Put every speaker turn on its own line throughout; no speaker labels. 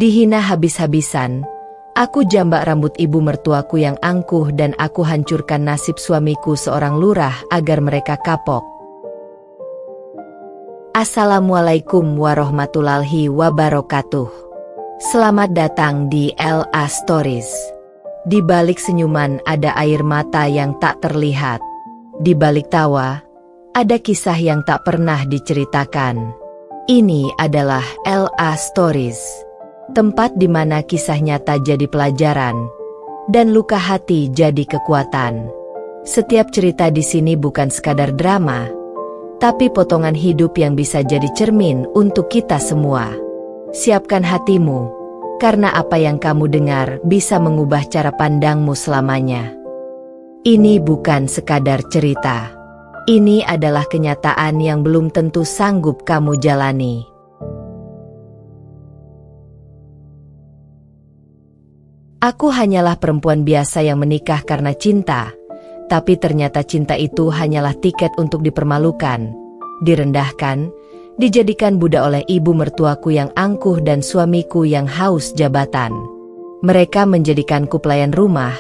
Dihina habis-habisan, aku jambak rambut ibu mertuaku yang angkuh dan aku hancurkan nasib suamiku seorang lurah agar mereka kapok. Assalamualaikum warahmatullahi wabarakatuh. Selamat datang di LA Stories. Di balik senyuman ada air mata yang tak terlihat. Di balik tawa, ada kisah yang tak pernah diceritakan. Ini adalah LA Stories. Tempat di mana kisah nyata jadi pelajaran, dan luka hati jadi kekuatan. Setiap cerita di sini bukan sekadar drama, tapi potongan hidup yang bisa jadi cermin untuk kita semua. Siapkan hatimu, karena apa yang kamu dengar bisa mengubah cara pandangmu selamanya. Ini bukan sekadar cerita. Ini adalah kenyataan yang belum tentu sanggup kamu jalani. Aku hanyalah perempuan biasa yang menikah karena cinta, tapi ternyata cinta itu hanyalah tiket untuk dipermalukan, direndahkan, dijadikan budak oleh ibu mertuaku yang angkuh dan suamiku yang haus jabatan. Mereka menjadikanku pelayan rumah,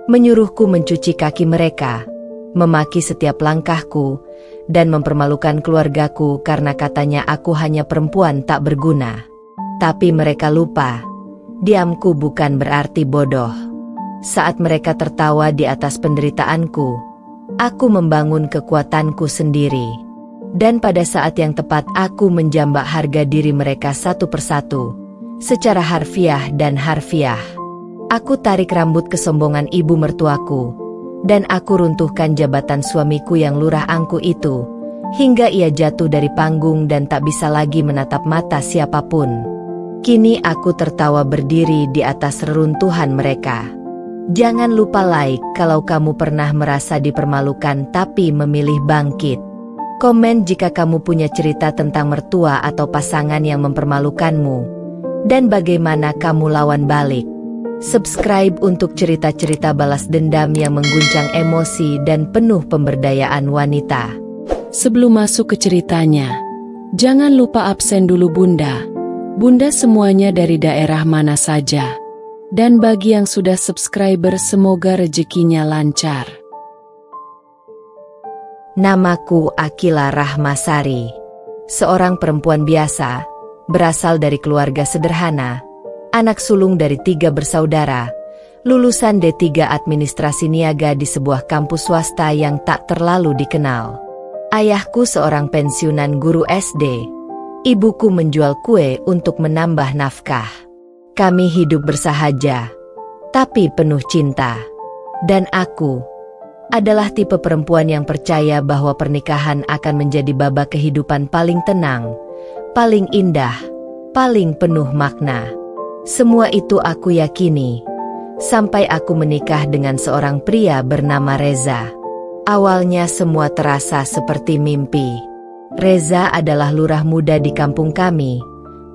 menyuruhku mencuci kaki mereka, memaki setiap langkahku, dan mempermalukan keluargaku karena katanya aku hanya perempuan tak berguna. Tapi mereka lupa. Diamku bukan berarti bodoh. Saat mereka tertawa di atas penderitaanku, aku membangun kekuatanku sendiri. Dan pada saat yang tepat aku menjambak harga diri mereka satu persatu, secara harfiah dan harfiah. Aku tarik rambut kesombongan ibu mertuaku, dan aku runtuhkan jabatan suamiku yang lurah angku itu, hingga ia jatuh dari panggung dan tak bisa lagi menatap mata siapapun. Kini aku tertawa berdiri di atas reruntuhan mereka. Jangan lupa like kalau kamu pernah merasa dipermalukan tapi memilih bangkit. Komen jika kamu punya cerita tentang mertua atau pasangan yang mempermalukanmu, dan bagaimana kamu lawan balik. Subscribe untuk cerita-cerita balas dendam yang mengguncang emosi dan penuh pemberdayaan wanita.
Sebelum masuk ke ceritanya, jangan lupa absen dulu Bunda. Bunda semuanya dari daerah mana saja. Dan bagi yang sudah subscriber semoga rezekinya lancar.
Namaku Akila Rahmasari. Seorang perempuan biasa, berasal dari keluarga sederhana, anak sulung dari 3 bersaudara, lulusan D3 Administrasi Niaga di sebuah kampus swasta yang tak terlalu dikenal. Ayahku seorang pensiunan guru SD. Ibuku menjual kue untuk menambah nafkah. Kami hidup bersahaja, tapi penuh cinta. Dan aku adalah tipe perempuan yang percaya bahwa pernikahan akan menjadi babak kehidupan paling tenang, paling indah, paling penuh makna. Semua itu aku yakini, sampai aku menikah dengan seorang pria bernama Reza. Awalnya semua terasa seperti mimpi. Reza adalah lurah muda di kampung kami,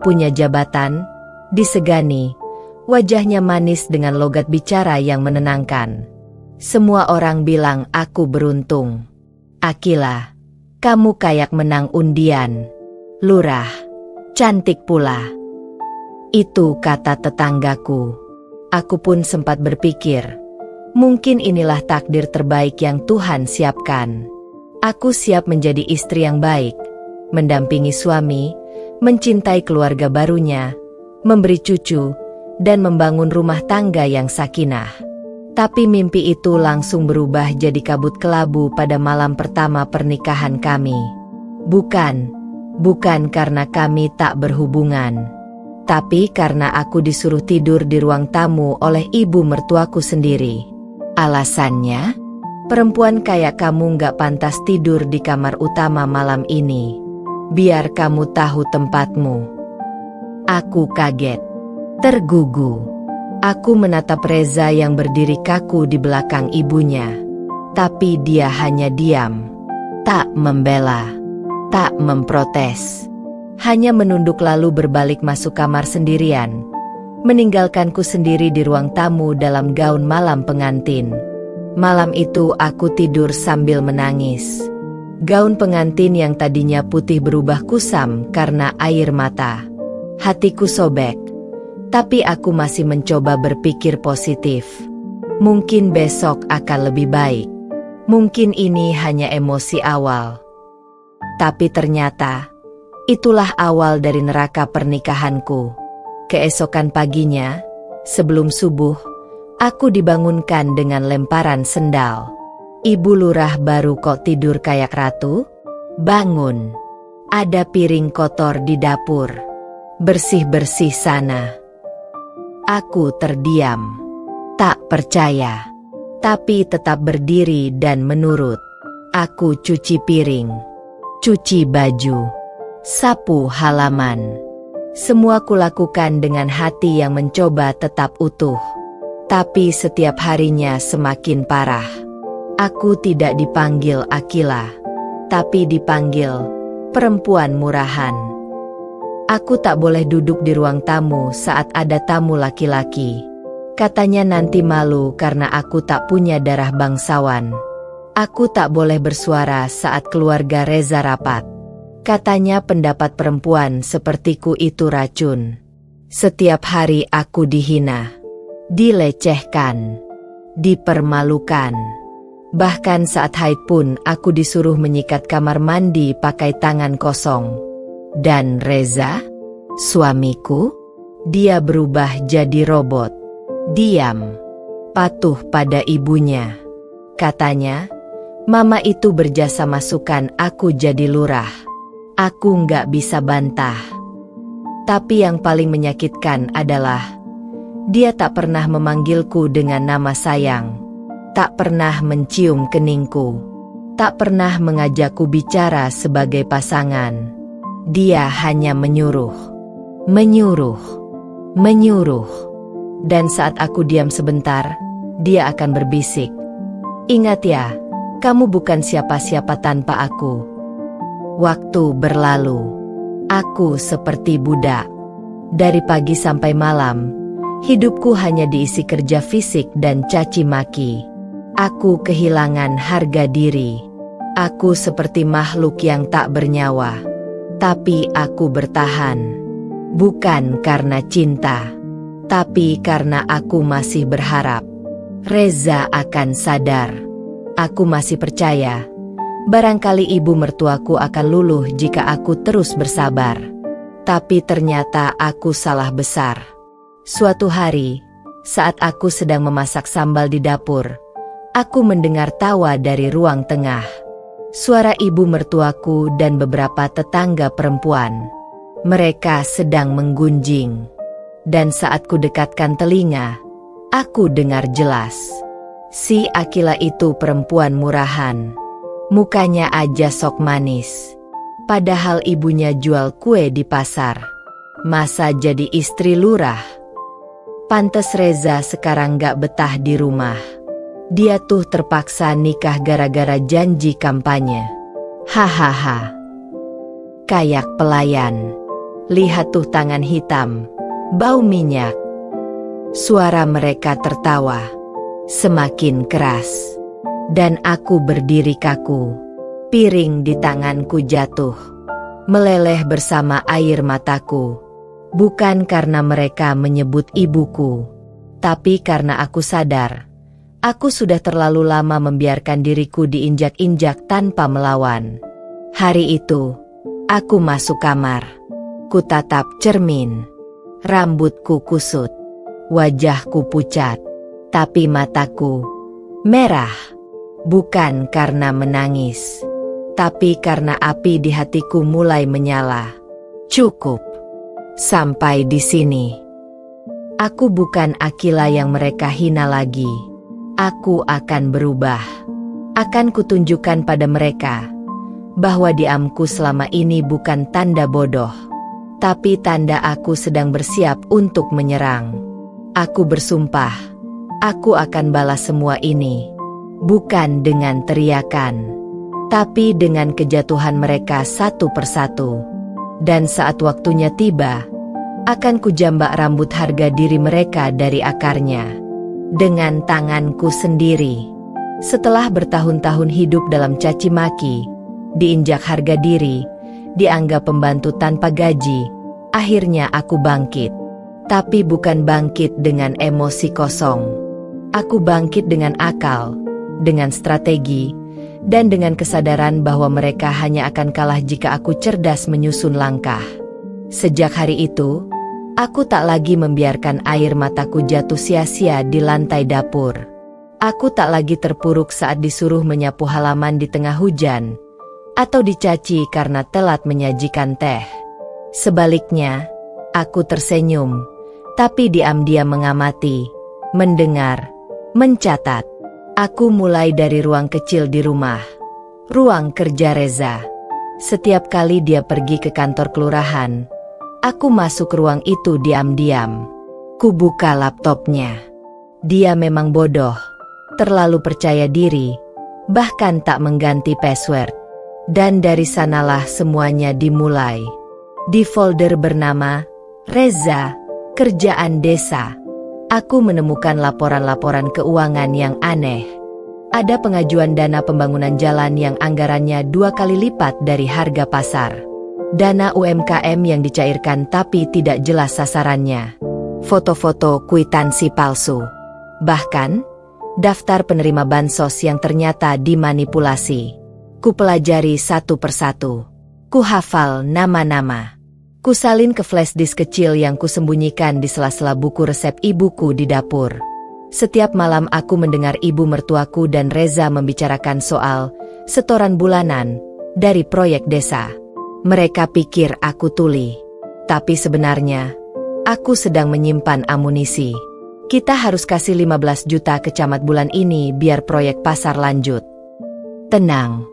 punya jabatan, disegani, wajahnya manis dengan logat bicara yang menenangkan. Semua orang bilang aku beruntung. Akila, kamu kayak menang undian. Lurah, cantik pula. Itu kata tetanggaku. Aku pun sempat berpikir, mungkin inilah takdir terbaik yang Tuhan siapkan. Aku siap menjadi istri yang baik, mendampingi suami, mencintai keluarga barunya, memberi cucu, dan membangun rumah tangga yang sakinah. Tapi mimpi itu langsung berubah jadi kabut kelabu pada malam pertama pernikahan kami. Bukan karena kami tak berhubungan, tapi karena aku disuruh tidur di ruang tamu oleh ibu mertuaku sendiri. Alasannya? Perempuan kayak kamu gak pantas tidur di kamar utama malam ini. Biar kamu tahu tempatmu. Aku kaget, tergugu. Aku menatap Reza yang berdiri kaku di belakang ibunya. Tapi dia hanya diam. Tak membela, tak memprotes. Hanya menunduk lalu berbalik masuk kamar sendirian. Meninggalkanku sendiri di ruang tamu dalam gaun malam pengantin. Malam itu aku tidur sambil menangis. Gaun pengantin yang tadinya putih berubah kusam karena air mata. Hatiku sobek. Tapi aku masih mencoba berpikir positif. Mungkin besok akan lebih baik. Mungkin ini hanya emosi awal. Tapi ternyata, itulah awal dari neraka pernikahanku. Keesokan paginya, sebelum subuh, aku dibangunkan dengan lemparan sendal. "Ibu Lurah baru kok tidur kayak ratu? Bangun. Ada piring kotor di dapur. Bersih-bersih sana." Aku terdiam. Tak percaya. Tapi tetap berdiri dan menurut. Aku cuci piring. Cuci baju. Sapu halaman. Semua kulakukan dengan hati yang mencoba tetap utuh. Tapi setiap harinya semakin parah. Aku tidak dipanggil Akila, tapi dipanggil perempuan murahan. Aku tak boleh duduk di ruang tamu saat ada tamu laki-laki. Katanya nanti malu karena aku tak punya darah bangsawan. Aku tak boleh bersuara saat keluarga Reza rapat. Katanya pendapat perempuan sepertiku itu racun. Setiap hari aku dihina, dilecehkan, dipermalukan. Bahkan saat haid pun aku disuruh menyikat kamar mandi pakai tangan kosong. Dan Reza, suamiku, dia berubah jadi robot. Diam, patuh pada ibunya. Katanya, mama itu berjasa masukkan aku jadi lurah. Aku nggak bisa bantah. Tapi yang paling menyakitkan adalah, dia tak pernah memanggilku dengan nama sayang. Tak pernah mencium keningku. Tak pernah mengajakku bicara sebagai pasangan. Dia hanya menyuruh. Menyuruh. Menyuruh. Dan saat aku diam sebentar, dia akan berbisik. "Ingat ya, kamu bukan siapa-siapa tanpa aku." Waktu berlalu. Aku seperti budak. Dari pagi sampai malam, hidupku hanya diisi kerja fisik dan caci maki. Aku kehilangan harga diri. Aku seperti makhluk yang tak bernyawa. Tapi aku bertahan. Bukan karena cinta, tapi karena aku masih berharap Reza akan sadar. Aku masih percaya, barangkali ibu mertuaku akan luluh jika aku terus bersabar. Tapi ternyata aku salah besar. Suatu hari, saat aku sedang memasak sambal di dapur, aku mendengar tawa dari ruang tengah. Suara ibu mertuaku dan beberapa tetangga perempuan. Mereka sedang menggunjing. Dan saat ku dekatkan telinga, aku dengar jelas. Si Akila itu perempuan murahan. Mukanya aja sok manis. Padahal ibunya jual kue di pasar. Masa jadi istri lurah? Pantes Reza sekarang gak betah di rumah. Dia tuh terpaksa nikah gara-gara janji kampanye. Hahaha. Kayak pelayan. Lihat tuh tangan hitam. Bau minyak. Suara mereka tertawa. Semakin keras. Dan aku berdiri kaku. Piring di tanganku jatuh. Meleleh bersama air mataku. Bukan karena mereka menyebut ibuku. Tapi karena aku sadar. Aku sudah terlalu lama membiarkan diriku diinjak-injak tanpa melawan. Hari itu, aku masuk kamar. Kutatap cermin. Rambutku kusut, wajahku pucat, tapi mataku merah. Bukan karena menangis, tapi karena api di hatiku mulai menyala. Cukup. Sampai di sini. Aku bukan Akila yang mereka hina lagi. Aku akan berubah. Akan kutunjukkan pada mereka bahwa diamku selama ini bukan tanda bodoh, tapi tanda aku sedang bersiap untuk menyerang. Aku bersumpah, aku akan balas semua ini. Bukan dengan teriakan, tapi dengan kejatuhan mereka satu persatu. Dan saat waktunya tiba, akan kujambak rambut harga diri mereka dari akarnya. Dengan tanganku sendiri. Setelah bertahun-tahun hidup dalam caci maki, diinjak harga diri, dianggap pembantu tanpa gaji, akhirnya aku bangkit. Tapi bukan bangkit dengan emosi kosong. Aku bangkit dengan akal, dengan strategi, dan dengan kesadaran bahwa mereka hanya akan kalah jika aku cerdas menyusun langkah. Sejak hari itu, aku tak lagi membiarkan air mataku jatuh sia-sia di lantai dapur. Aku tak lagi terpuruk saat disuruh menyapu halaman di tengah hujan, atau dicaci karena telat menyajikan teh. Sebaliknya, aku tersenyum, tapi diam-diam mengamati, mendengar, mencatat. Aku mulai dari ruang kecil di rumah, ruang kerja Reza. Setiap kali dia pergi ke kantor kelurahan, aku masuk ke ruang itu diam-diam. Ku buka laptopnya. Dia memang bodoh, terlalu percaya diri, bahkan tak mengganti password. Dan dari sanalah semuanya dimulai. Di folder bernama Reza, Kerjaan Desa, aku menemukan laporan-laporan keuangan yang aneh. Ada pengajuan dana pembangunan jalan yang anggarannya 2 kali lipat dari harga pasar. Dana UMKM yang dicairkan tapi tidak jelas sasarannya. Foto-foto kwitansi palsu. Bahkan, daftar penerima bansos yang ternyata dimanipulasi. Ku pelajari satu persatu. Ku hafal nama-nama. Ku salin ke flash disk kecil yang kusembunyikan di sela-sela buku resep ibuku di dapur. Setiap malam aku mendengar ibu mertuaku dan Reza membicarakan soal setoran bulanan dari proyek desa. Mereka pikir aku tuli. Tapi sebenarnya, aku sedang menyimpan amunisi. Kita harus kasih 15 juta ke camat bulan ini biar proyek pasar lanjut. Tenang.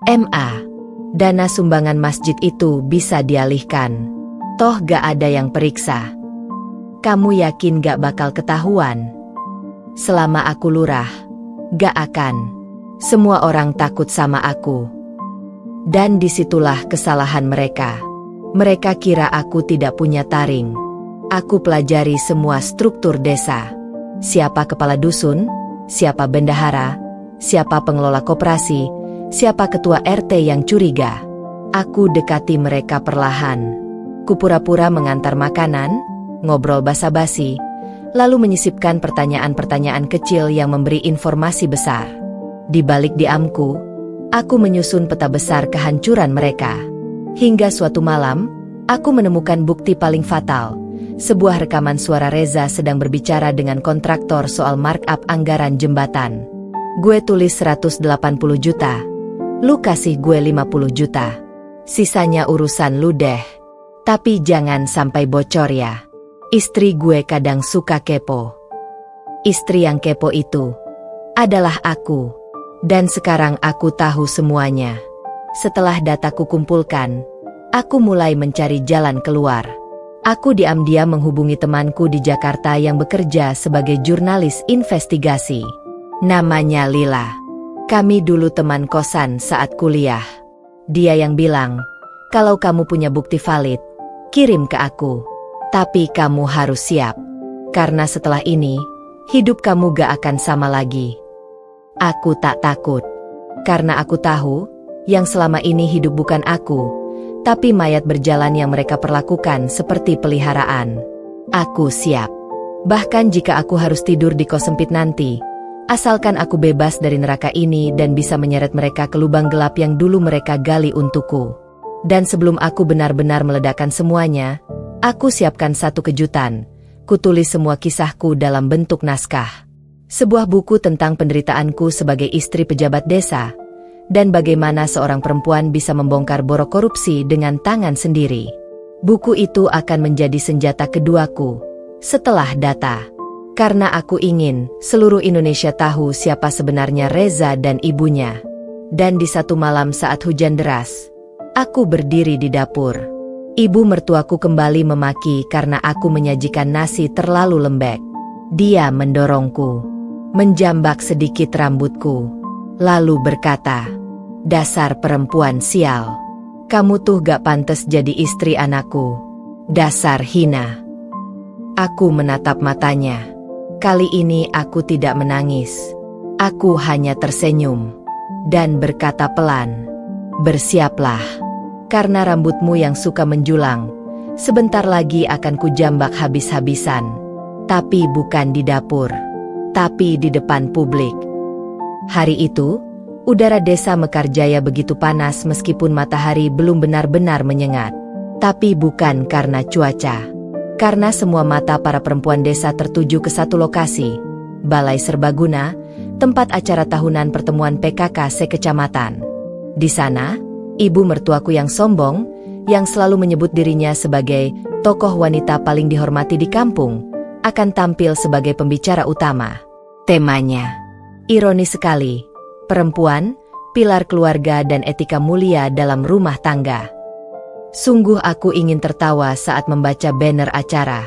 MA, dana sumbangan masjid itu bisa dialihkan. Toh gak ada yang periksa. Kamu yakin gak bakal ketahuan? Selama aku lurah, gak akan. Semua orang takut sama aku. Dan disitulah kesalahan mereka. Mereka kira aku tidak punya taring. Aku pelajari semua struktur desa. Siapa kepala dusun, siapa bendahara, siapa pengelola koperasi, siapa ketua RT yang curiga. Aku dekati mereka perlahan. Kupura-pura mengantar makanan, ngobrol basa-basi, lalu menyisipkan pertanyaan-pertanyaan kecil yang memberi informasi besar. Di balik diamku, aku menyusun peta besar kehancuran mereka. Hingga suatu malam, aku menemukan bukti paling fatal. Sebuah rekaman suara Reza sedang berbicara dengan kontraktor soal markup anggaran jembatan. Gue tulis 180 juta. Lu kasih gue 50 juta. Sisanya urusan lu deh. Tapi jangan sampai bocor ya. Istri gue kadang suka kepo. Istri yang kepo itu adalah aku. Dan sekarang aku tahu semuanya. Setelah dataku kumpulkan, aku mulai mencari jalan keluar. Aku diam-diam menghubungi temanku di Jakarta yang bekerja sebagai jurnalis investigasi. Namanya Lila. Kami dulu teman kosan saat kuliah. Dia yang bilang, kalau kamu punya bukti valid, kirim ke aku. Tapi kamu harus siap. Karena setelah ini, hidup kamu gak akan sama lagi. Aku tak takut. Karena aku tahu, yang selama ini hidup bukan aku, tapi mayat berjalan yang mereka perlakukan seperti peliharaan. Aku siap. Bahkan jika aku harus tidur di kos sempit nanti, asalkan aku bebas dari neraka ini dan bisa menyeret mereka ke lubang gelap yang dulu mereka gali untukku. Dan sebelum aku benar-benar meledakkan semuanya, aku siapkan satu kejutan. Kutulis semua kisahku dalam bentuk naskah. Sebuah buku tentang penderitaanku sebagai istri pejabat desa, dan bagaimana seorang perempuan bisa membongkar borok korupsi dengan tangan sendiri. Buku itu akan menjadi senjata keduaku setelah data. Karena aku ingin seluruh Indonesia tahu siapa sebenarnya Reza dan ibunya. Dan di satu malam saat hujan deras, aku berdiri di dapur. Ibu mertuaku kembali memaki karena aku menyajikan nasi terlalu lembek. Dia mendorongku, menjambak sedikit rambutku, lalu berkata, "Dasar perempuan sial. Kamu tuh gak pantas jadi istri anakku. Dasar hina." Aku menatap matanya. Kali ini aku tidak menangis. Aku hanya tersenyum dan berkata pelan, "Bersiaplah, karena rambutmu yang suka menjulang Sebentar lagi akan kujambak habis-habisan. Tapi bukan di dapur, tapi di depan publik. Hari itu, udara desa Mekarjaya begitu panas meskipun matahari belum benar-benar menyengat. Tapi bukan karena cuaca. Karena semua mata para perempuan desa tertuju ke satu lokasi, Balai Serbaguna, tempat acara tahunan pertemuan PKK sekecamatan. Di sana, ibu mertuaku yang sombong, yang selalu menyebut dirinya sebagai tokoh wanita paling dihormati di kampung, akan tampil sebagai pembicara utama. Temanya, ironis sekali, perempuan, pilar keluarga dan etika mulia dalam rumah tangga. Sungguh aku ingin tertawa saat membaca banner acara.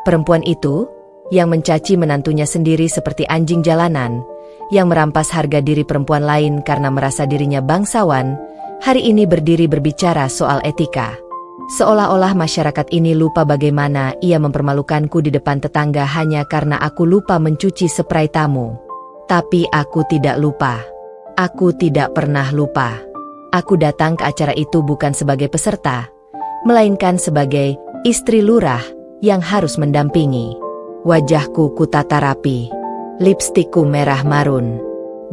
Perempuan itu, yang mencaci menantunya sendiri seperti anjing jalanan, yang merampas harga diri perempuan lain karena merasa dirinya bangsawan, hari ini berdiri berbicara soal etika. Seolah-olah masyarakat ini lupa bagaimana ia mempermalukanku di depan tetangga hanya karena aku lupa mencuci spray tamu. Tapi aku tidak lupa. Aku tidak pernah lupa. Aku datang ke acara itu bukan sebagai peserta, melainkan sebagai istri lurah yang harus mendampingi. Wajahku kutata rapi, lipstikku merah marun,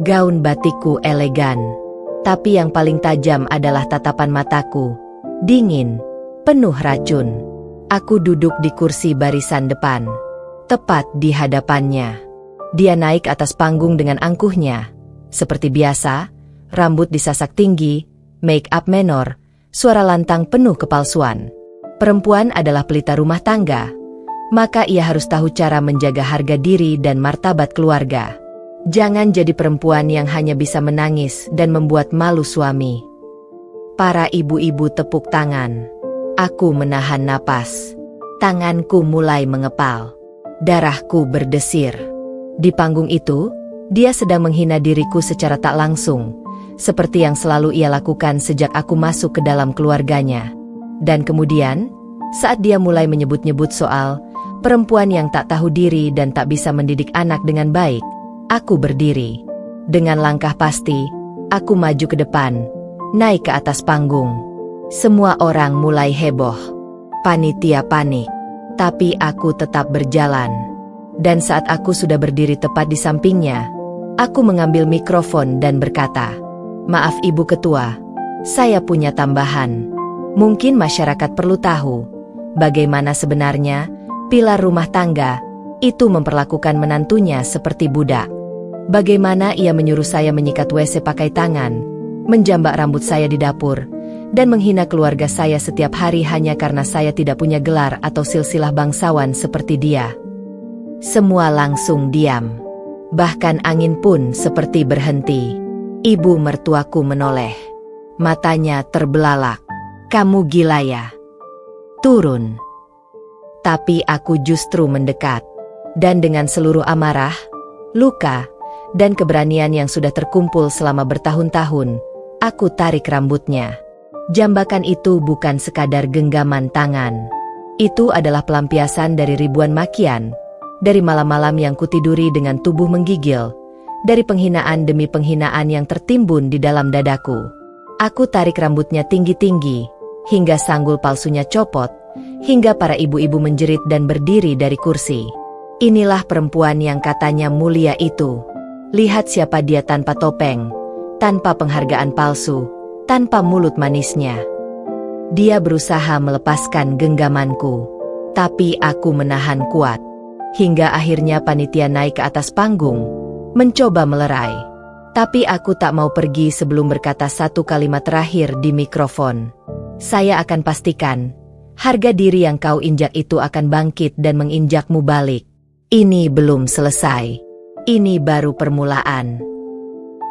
gaun batikku elegan. Tapi yang paling tajam adalah tatapan mataku, dingin, penuh racun. Aku duduk di kursi barisan depan, tepat di hadapannya. Dia naik atas panggung dengan angkuhnya. Seperti biasa, rambut disasak tinggi, make up menor, suara lantang penuh kepalsuan. Perempuan adalah pelita rumah tangga, maka ia harus tahu cara menjaga harga diri dan martabat keluarga. Jangan jadi perempuan yang hanya bisa menangis dan membuat malu suami. Para ibu-ibu tepuk tangan. Aku menahan napas. Tanganku mulai mengepal. Darahku berdesir. Di panggung itu, dia sedang menghina diriku secara tak langsung, seperti yang selalu ia lakukan sejak aku masuk ke dalam keluarganya. Dan kemudian, saat dia mulai menyebut-nyebut soal perempuan yang tak tahu diri dan tak bisa mendidik anak dengan baik, aku berdiri. Dengan langkah pasti, aku maju ke depan, naik ke atas panggung. Semua orang mulai heboh. Panitia panik. Tapi aku tetap berjalan. Dan saat aku sudah berdiri tepat di sampingnya, aku mengambil mikrofon dan berkata, "Maaf Ibu Ketua, saya punya tambahan. Mungkin masyarakat perlu tahu bagaimana sebenarnya pilar rumah tangga itu memperlakukan menantunya seperti budak. Bagaimana ia menyuruh saya menyikat WC pakai tangan, menjambak rambut saya di dapur, dan menghina keluarga saya setiap hari hanya karena saya tidak punya gelar atau silsilah bangsawan seperti dia." Semua langsung diam. Bahkan angin pun seperti berhenti. Ibu mertuaku menoleh. Matanya terbelalak. "Kamu gila ya? Turun." Tapi aku justru mendekat. Dan dengan seluruh amarah, luka, dan keberanian yang sudah terkumpul selama bertahun-tahun, aku tarik rambutnya. Jambakan itu bukan sekadar genggaman tangan. Itu adalah pelampiasan dari ribuan makian, dari malam-malam yang kutiduri dengan tubuh menggigil, dari penghinaan demi penghinaan yang tertimbun di dalam dadaku. Aku tarik rambutnya tinggi-tinggi, hingga sanggul palsunya copot, hingga para ibu-ibu menjerit dan berdiri dari kursi. Inilah perempuan yang katanya mulia itu. Lihat siapa dia tanpa topeng, tanpa penghargaan palsu, tanpa mulut manisnya. Dia berusaha melepaskan genggamanku, tapi aku menahan kuat. Hingga akhirnya panitia naik ke atas panggung, mencoba melerai. Tapi aku tak mau pergi sebelum berkata satu kalimat terakhir di mikrofon. "Saya akan pastikan, harga diri yang kau injak itu akan bangkit dan menginjakmu balik. Ini belum selesai. Ini baru permulaan."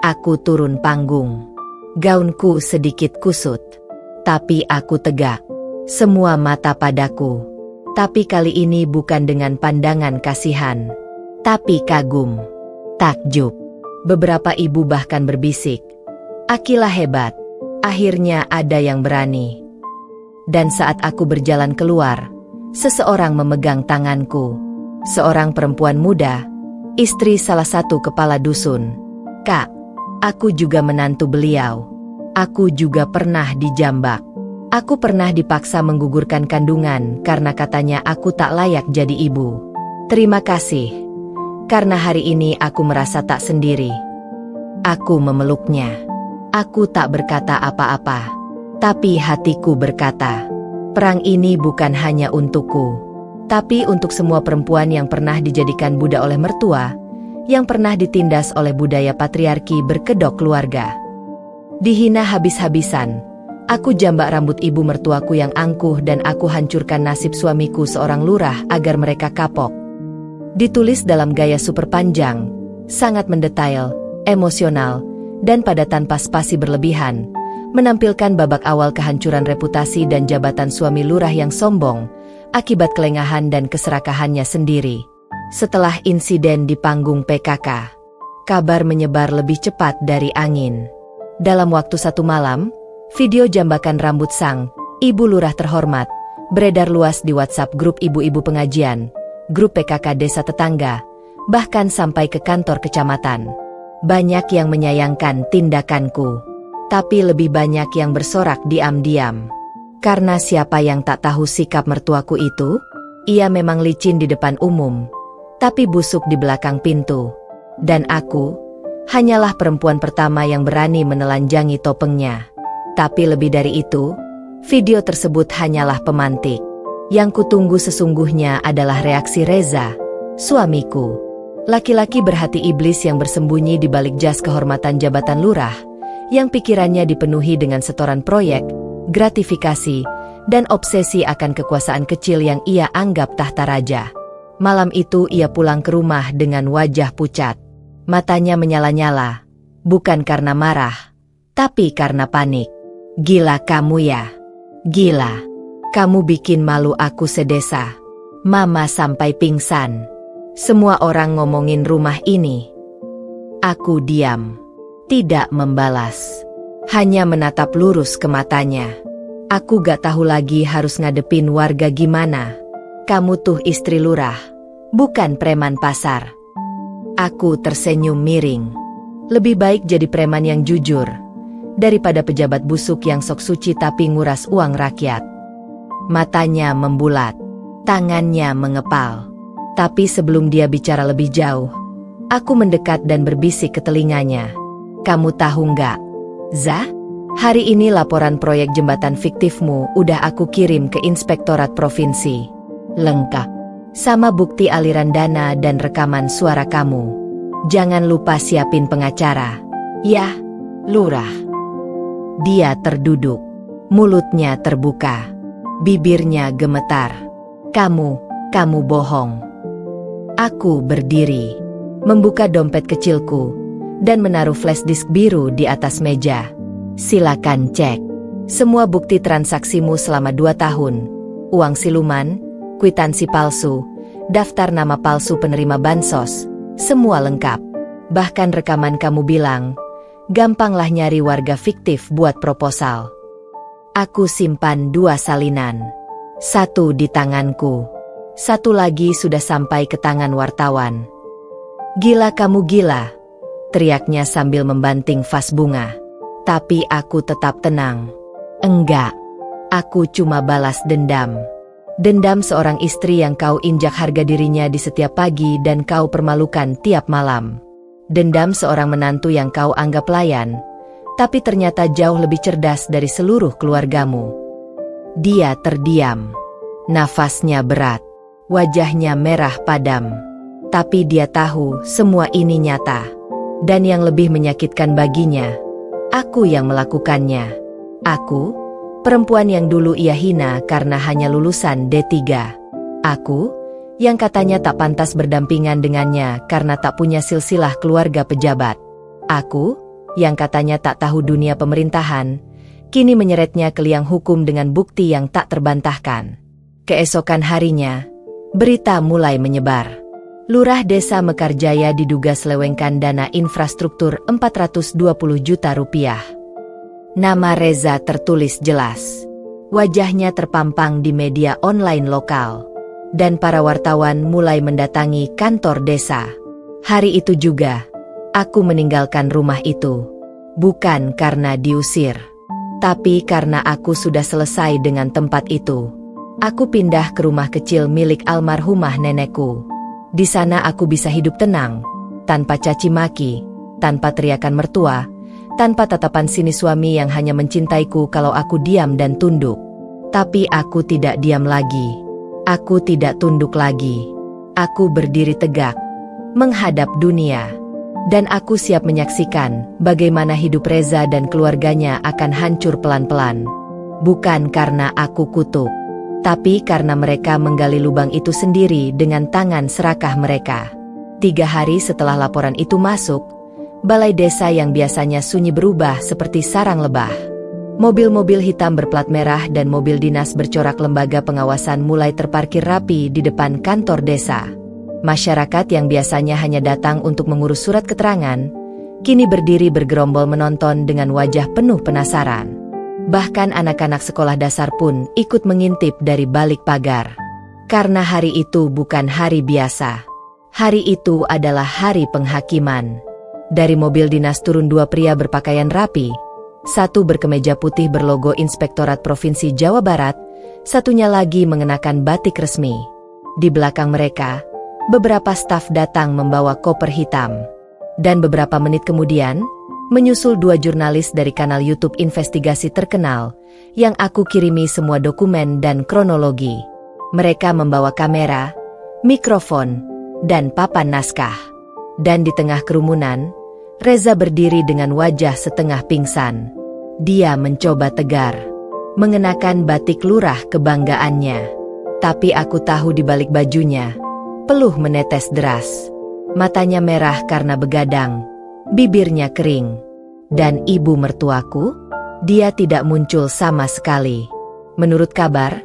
Aku turun panggung. Gaunku sedikit kusut. Tapi aku tegak. Semua mata padaku. Tapi kali ini bukan dengan pandangan kasihan, tapi kagum, takjub. Beberapa ibu bahkan berbisik, "Akilah hebat, akhirnya ada yang berani." Dan saat aku berjalan keluar, seseorang memegang tanganku. Seorang perempuan muda, istri salah satu kepala dusun. "Kak, aku juga menantu beliau. Aku juga pernah dijambak. Aku pernah dipaksa menggugurkan kandungan karena katanya aku tak layak jadi ibu. Terima kasih. Karena hari ini aku merasa tak sendiri. Aku memeluknya. Aku tak berkata apa-apa. Tapi hatiku berkata, perang ini bukan hanya untukku, tapi untuk semua perempuan yang pernah dijadikan budak oleh mertua, yang pernah ditindas oleh budaya patriarki berkedok keluarga. Dihina habis-habisan, aku jambak rambut ibu mertuaku yang angkuh dan aku hancurkan nasib suamiku seorang lurah agar mereka kapok. Ditulis dalam gaya super panjang, sangat mendetail, emosional, dan pada tanpa spasi berlebihan, menampilkan babak awal kehancuran reputasi dan jabatan suami lurah yang sombong, akibat kelengahan dan keserakahannya sendiri. Setelah insiden di panggung PKK, kabar menyebar lebih cepat dari angin. Dalam waktu 1 malam, video jambakan rambut sang ibu lurah terhormat beredar luas di WhatsApp grup ibu-ibu pengajian, grup PKK desa tetangga, bahkan sampai ke kantor kecamatan. Banyak yang menyayangkan tindakanku, tapi lebih banyak yang bersorak diam-diam. Karena siapa yang tak tahu sikap mertuaku itu? Ia memang licin di depan umum, tapi busuk di belakang pintu. Dan aku hanyalah perempuan pertama yang berani menelanjangi topengnya. Tapi lebih dari itu, video tersebut hanyalah pemantik. Yang kutunggu sesungguhnya adalah reaksi Reza, suamiku. Laki-laki berhati iblis yang bersembunyi di balik jas kehormatan jabatan lurah, yang pikirannya dipenuhi dengan setoran proyek, gratifikasi, dan obsesi akan kekuasaan kecil yang ia anggap tahta raja. Malam itu ia pulang ke rumah dengan wajah pucat. Matanya menyala-nyala, bukan karena marah, tapi karena panik. Gila kamu ya? Gila. Kamu bikin malu aku sedesa. Mama sampai pingsan. Semua orang ngomongin rumah ini. Aku diam. Tidak membalas. Hanya menatap lurus ke matanya. Aku gak tahu lagi harus ngadepin warga gimana. Kamu tuh istri lurah, bukan preman pasar. Aku tersenyum miring. Lebih baik jadi preman yang jujur, daripada pejabat busuk yang sok suci tapi nguras uang rakyat. Matanya membulat, tangannya mengepal. Tapi sebelum dia bicara lebih jauh, aku mendekat dan berbisik ke telinganya. Kamu tahu nggak, Zah? Hari ini laporan proyek jembatan fiktifmu udah aku kirim ke Inspektorat Provinsi. Lengkap. Sama bukti aliran dana dan rekaman suara kamu. Jangan lupa siapin pengacara. Ya, lurah. Dia terduduk. Mulutnya terbuka. Bibirnya gemetar. Kamu bohong. Aku berdiri. Membuka dompet kecilku. Dan menaruh flash disk biru di atas meja. Silakan cek. Semua bukti transaksimu selama 2 tahun. Uang siluman, kwitansi palsu, daftar nama palsu penerima bansos, semua lengkap. Bahkan rekaman kamu bilang, gampanglah nyari warga fiktif buat proposal. Aku simpan 2 salinan. 1 di tanganku. 1 lagi sudah sampai ke tangan wartawan. Gila kamu gila, teriaknya sambil membanting vas bunga. Tapi aku tetap tenang. Enggak, aku cuma balas dendam. Dendam seorang istri yang kau injak harga dirinya di setiap pagi dan kau permalukan tiap malam. Dendam seorang menantu yang kau anggap pelayan, tapi ternyata jauh lebih cerdas dari seluruh keluargamu. Dia terdiam. Nafasnya berat. Wajahnya merah padam. Tapi dia tahu semua ini nyata. Dan yang lebih menyakitkan baginya, aku yang melakukannya. Aku, perempuan yang dulu ia hina karena hanya lulusan D3. Aku, yang katanya tak pantas berdampingan dengannya karena tak punya silsilah keluarga pejabat. Aku, yang katanya tak tahu dunia pemerintahan, kini menyeretnya ke liang hukum dengan bukti yang tak terbantahkan. Keesokan harinya, berita mulai menyebar. Lurah Desa Mekarjaya diduga selewengkan dana infrastruktur 420 juta rupiah. Nama Reza tertulis jelas. Wajahnya terpampang di media online lokal. Dan para wartawan mulai mendatangi kantor desa. Hari itu juga, aku meninggalkan rumah itu. Bukan karena diusir. Tapi karena aku sudah selesai dengan tempat itu, aku pindah ke rumah kecil milik almarhumah nenekku. Di sana aku bisa hidup tenang, tanpa caci maki, tanpa teriakan mertua, tanpa tatapan sinis suami yang hanya mencintaiku kalau aku diam dan tunduk. Tapi aku tidak diam lagi. Aku tidak tunduk lagi. Aku berdiri tegak, menghadap dunia. Dan aku siap menyaksikan bagaimana hidup Reza dan keluarganya akan hancur pelan-pelan. Bukan karena aku kutuk, tapi karena mereka menggali lubang itu sendiri dengan tangan serakah mereka. 3 hari setelah laporan itu masuk, balai desa yang biasanya sunyi berubah seperti sarang lebah. Mobil-mobil hitam berplat merah dan mobil dinas bercorak lembaga pengawasan mulai terparkir rapi di depan kantor desa. Masyarakat yang biasanya hanya datang untuk mengurus surat keterangan, kini berdiri bergerombol menonton dengan wajah penuh penasaran. Bahkan anak-anak sekolah dasar pun ikut mengintip dari balik pagar. Karena hari itu bukan hari biasa. Hari itu adalah hari penghakiman. Dari mobil dinas turun 2 pria berpakaian rapi. Satu berkemeja putih berlogo Inspektorat Provinsi Jawa Barat, satunya lagi mengenakan batik resmi. Di belakang mereka, beberapa staf datang membawa koper hitam. Dan beberapa menit kemudian, menyusul 2 jurnalis dari kanal YouTube investigasi terkenal, yang aku kirimi semua dokumen dan kronologi. Mereka membawa kamera, mikrofon, dan papan naskah. Dan di tengah kerumunan, Reza berdiri dengan wajah setengah pingsan. Dia mencoba tegar, mengenakan batik lurah kebanggaannya. Tapi aku tahu di balik bajunya, peluh menetes deras. Matanya merah karena begadang, bibirnya kering. Dan ibu mertuaku? Dia tidak muncul sama sekali. Menurut kabar,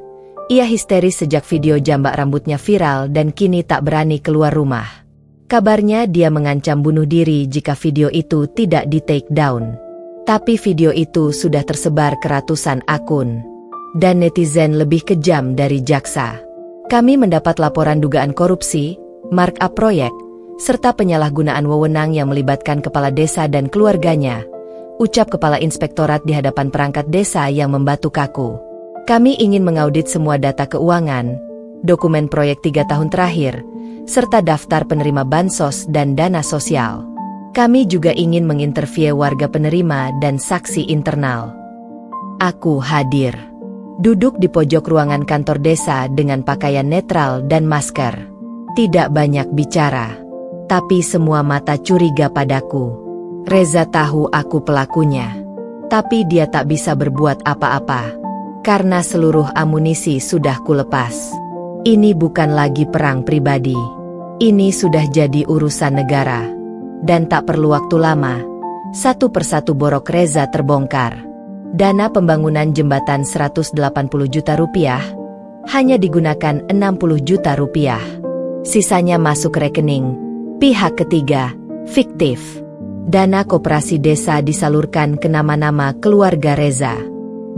ia histeris sejak video jambak rambutnya viral dan kini tak berani keluar rumah. Kabarnya dia mengancam bunuh diri jika video itu tidak di-take down. Tapi video itu sudah tersebar ke ratusan akun. Dan netizen lebih kejam dari jaksa. Kami mendapat laporan dugaan korupsi, markup proyek, serta penyalahgunaan wewenang yang melibatkan kepala desa dan keluarganya, ucap kepala inspektorat di hadapan perangkat desa yang membatu kaku. Kami ingin mengaudit semua data keuangan, dokumen proyek 3 tahun terakhir, serta daftar penerima bansos dan dana sosial. Kami juga ingin menginterview warga penerima dan saksi internal. Aku hadir. Duduk di pojok ruangan kantor desa dengan pakaian netral dan masker. Tidak banyak bicara, tapi semua mata curiga padaku. Reza tahu aku pelakunya, tapi dia tak bisa berbuat apa-apa, karena seluruh amunisi sudah kulepas. Ini bukan lagi perang pribadi. Ini sudah jadi urusan negara. Dan tak perlu waktu lama, satu persatu borok Reza terbongkar. Dana pembangunan jembatan 180 juta rupiah, hanya digunakan 60 juta rupiah. Sisanya masuk rekening pihak ketiga, fiktif. Dana koperasi desa disalurkan ke nama-nama keluarga Reza.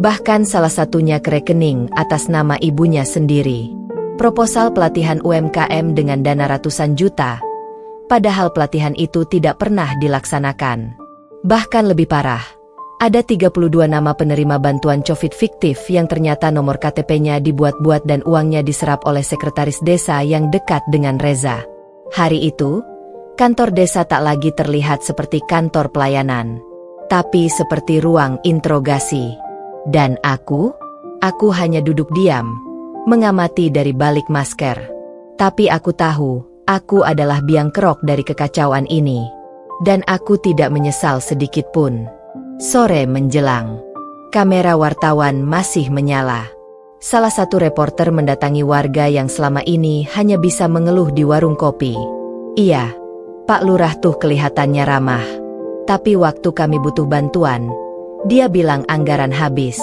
Bahkan salah satunya ke rekening atas nama ibunya sendiri. Proposal pelatihan UMKM dengan dana ratusan juta, padahal pelatihan itu tidak pernah dilaksanakan. Bahkan lebih parah, ada 32 nama penerima bantuan COVID fiktif yang ternyata nomor KTP-nya dibuat-buat dan uangnya diserap oleh sekretaris desa yang dekat dengan Reza. Hari itu, kantor desa tak lagi terlihat seperti kantor pelayanan, tapi seperti ruang interogasi. Dan aku hanya duduk diam, mengamati dari balik masker. Tapi aku tahu, aku adalah biang kerok dari kekacauan ini. Dan aku tidak menyesal sedikit pun. Sore menjelang. Kamera wartawan masih menyala. Salah satu reporter mendatangi warga yang selama ini hanya bisa mengeluh di warung kopi. Iya, Pak Lurah tuh kelihatannya ramah. Tapi waktu kami butuh bantuan, dia bilang anggaran habis.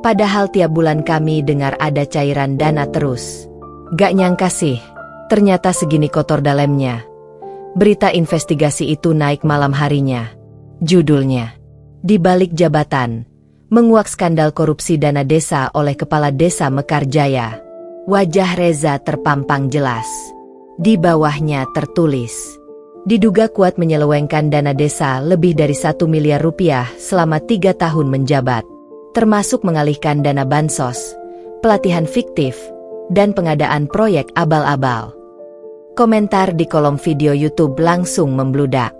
Padahal tiap bulan kami dengar ada cairan dana terus. Gak nyangka sih, ternyata segini kotor dalamnya. Berita investigasi itu naik malam harinya. Judulnya, Di Balik Jabatan, menguak skandal korupsi dana desa oleh Kepala Desa Mekarjaya. Wajah Reza terpampang jelas. Di bawahnya tertulis, diduga kuat menyelewengkan dana desa lebih dari 1 miliar rupiah selama 3 tahun menjabat. termasuk mengalihkan dana bansos, pelatihan fiktif, dan pengadaan proyek abal-abal. Komentar di kolom video YouTube langsung membludak.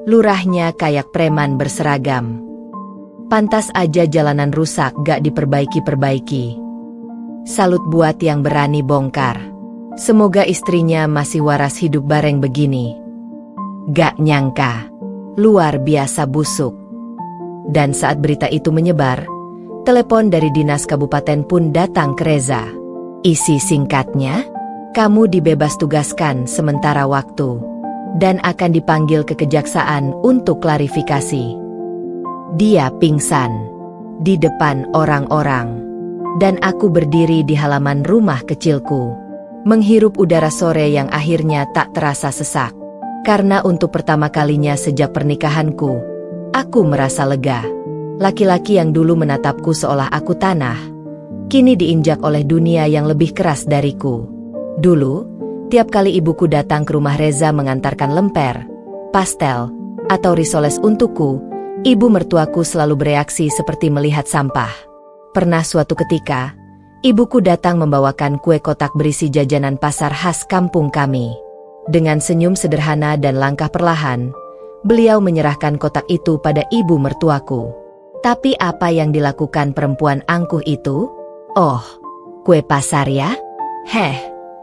Lurahnya kayak preman berseragam. Pantas aja jalanan rusak gak diperbaiki-perbaiki. Salut buat yang berani bongkar. Semoga istrinya masih waras hidup bareng begini. Gak nyangka, luar biasa busuk. Dan saat berita itu menyebar, telepon dari dinas kabupaten pun datang ke Reza. Isi singkatnya, kamu dibebas tugaskan sementara waktu, dan akan dipanggil ke kejaksaan untuk klarifikasi. Dia pingsan di depan orang-orang, dan aku berdiri di halaman rumah kecilku, menghirup udara sore yang akhirnya tak terasa sesak. Karena untuk pertama kalinya sejak pernikahanku, aku merasa lega. Laki-laki yang dulu menatapku seolah aku tanah, kini diinjak oleh dunia yang lebih keras dariku. Dulu, tiap kali ibuku datang ke rumah Reza mengantarkan lemper, pastel, atau risoles untukku, ibu mertuaku selalu bereaksi seperti melihat sampah. Pernah suatu ketika, ibuku datang membawakan kue kotak berisi jajanan pasar khas kampung kami. Dengan senyum sederhana dan langkah perlahan, beliau menyerahkan kotak itu pada ibu mertuaku. Tapi apa yang dilakukan perempuan angkuh itu? Oh, kue pasar ya?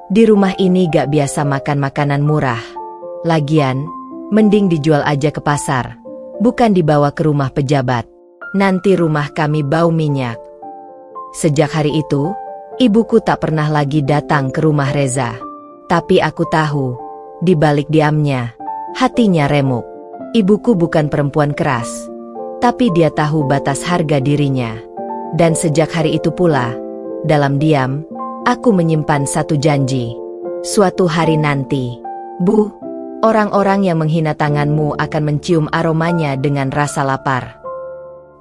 Di rumah ini gak biasa makan makanan murah. Lagian, mending dijual aja ke pasar, bukan dibawa ke rumah pejabat. Nanti rumah kami bau minyak. Sejak hari itu, ibuku tak pernah lagi datang ke rumah Reza. Tapi aku tahu, di balik diamnya, hatinya remuk. Ibuku bukan perempuan keras, tapi dia tahu batas harga dirinya. Dan sejak hari itu pula, dalam diam, aku menyimpan satu janji. Suatu hari nanti, Bu, orang-orang yang menghina tanganmu akan mencium aromanya dengan rasa lapar.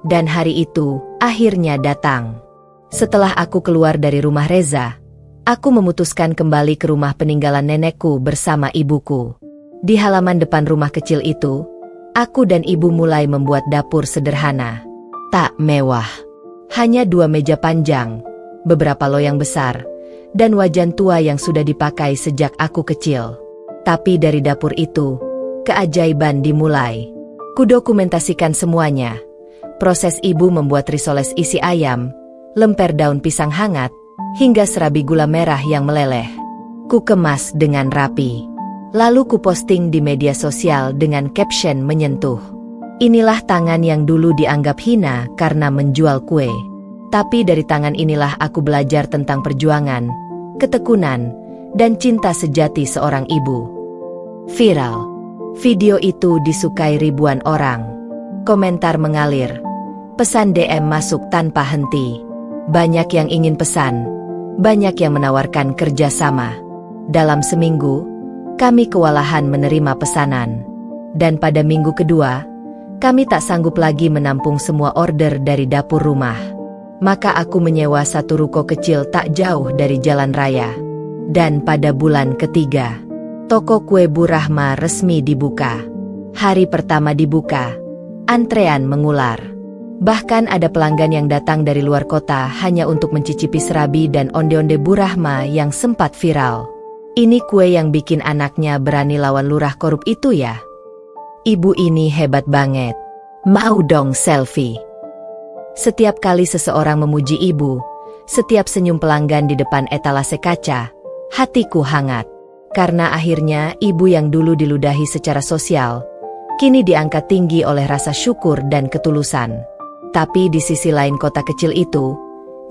Dan hari itu, akhirnya datang. Setelah aku keluar dari rumah Reza, aku memutuskan kembali ke rumah peninggalan nenekku bersama ibuku. Di halaman depan rumah kecil itu, aku dan ibu mulai membuat dapur sederhana. Tak mewah. Hanya 2 meja panjang, beberapa loyang besar, dan wajan tua yang sudah dipakai sejak aku kecil. Tapi dari dapur itu, keajaiban dimulai. Kudokumentasikan semuanya. Proses ibu membuat risoles isi ayam, lemper daun pisang hangat, hingga serabi gula merah yang meleleh. Ku kemas dengan rapi. Lalu ku posting di media sosial dengan caption menyentuh. Inilah tangan yang dulu dianggap hina karena menjual kue. Tapi dari tangan inilah aku belajar tentang perjuangan, ketekunan, dan cinta sejati seorang ibu. Viral. Video itu disukai ribuan orang. Komentar mengalir. Pesan DM masuk tanpa henti. Banyak yang ingin pesan, banyak yang menawarkan kerjasama. Dalam seminggu, kami kewalahan menerima pesanan. Dan pada minggu kedua, kami tak sanggup lagi menampung semua order dari dapur rumah. Maka aku menyewa satu ruko kecil tak jauh dari jalan raya. Dan pada bulan ketiga, toko kue Bu Rahma resmi dibuka. Hari pertama dibuka, antrean mengular. Bahkan ada pelanggan yang datang dari luar kota hanya untuk mencicipi serabi dan onde-onde Bu Rahma yang sempat viral. Ini kue yang bikin anaknya berani lawan lurah korup itu ya? Ibu ini hebat banget. Mau dong selfie. Setiap kali seseorang memuji ibu, setiap senyum pelanggan di depan etalase kaca, hatiku hangat. Karena akhirnya ibu yang dulu diludahi secara sosial, kini diangkat tinggi oleh rasa syukur dan ketulusan. Tapi di sisi lain kota kecil itu,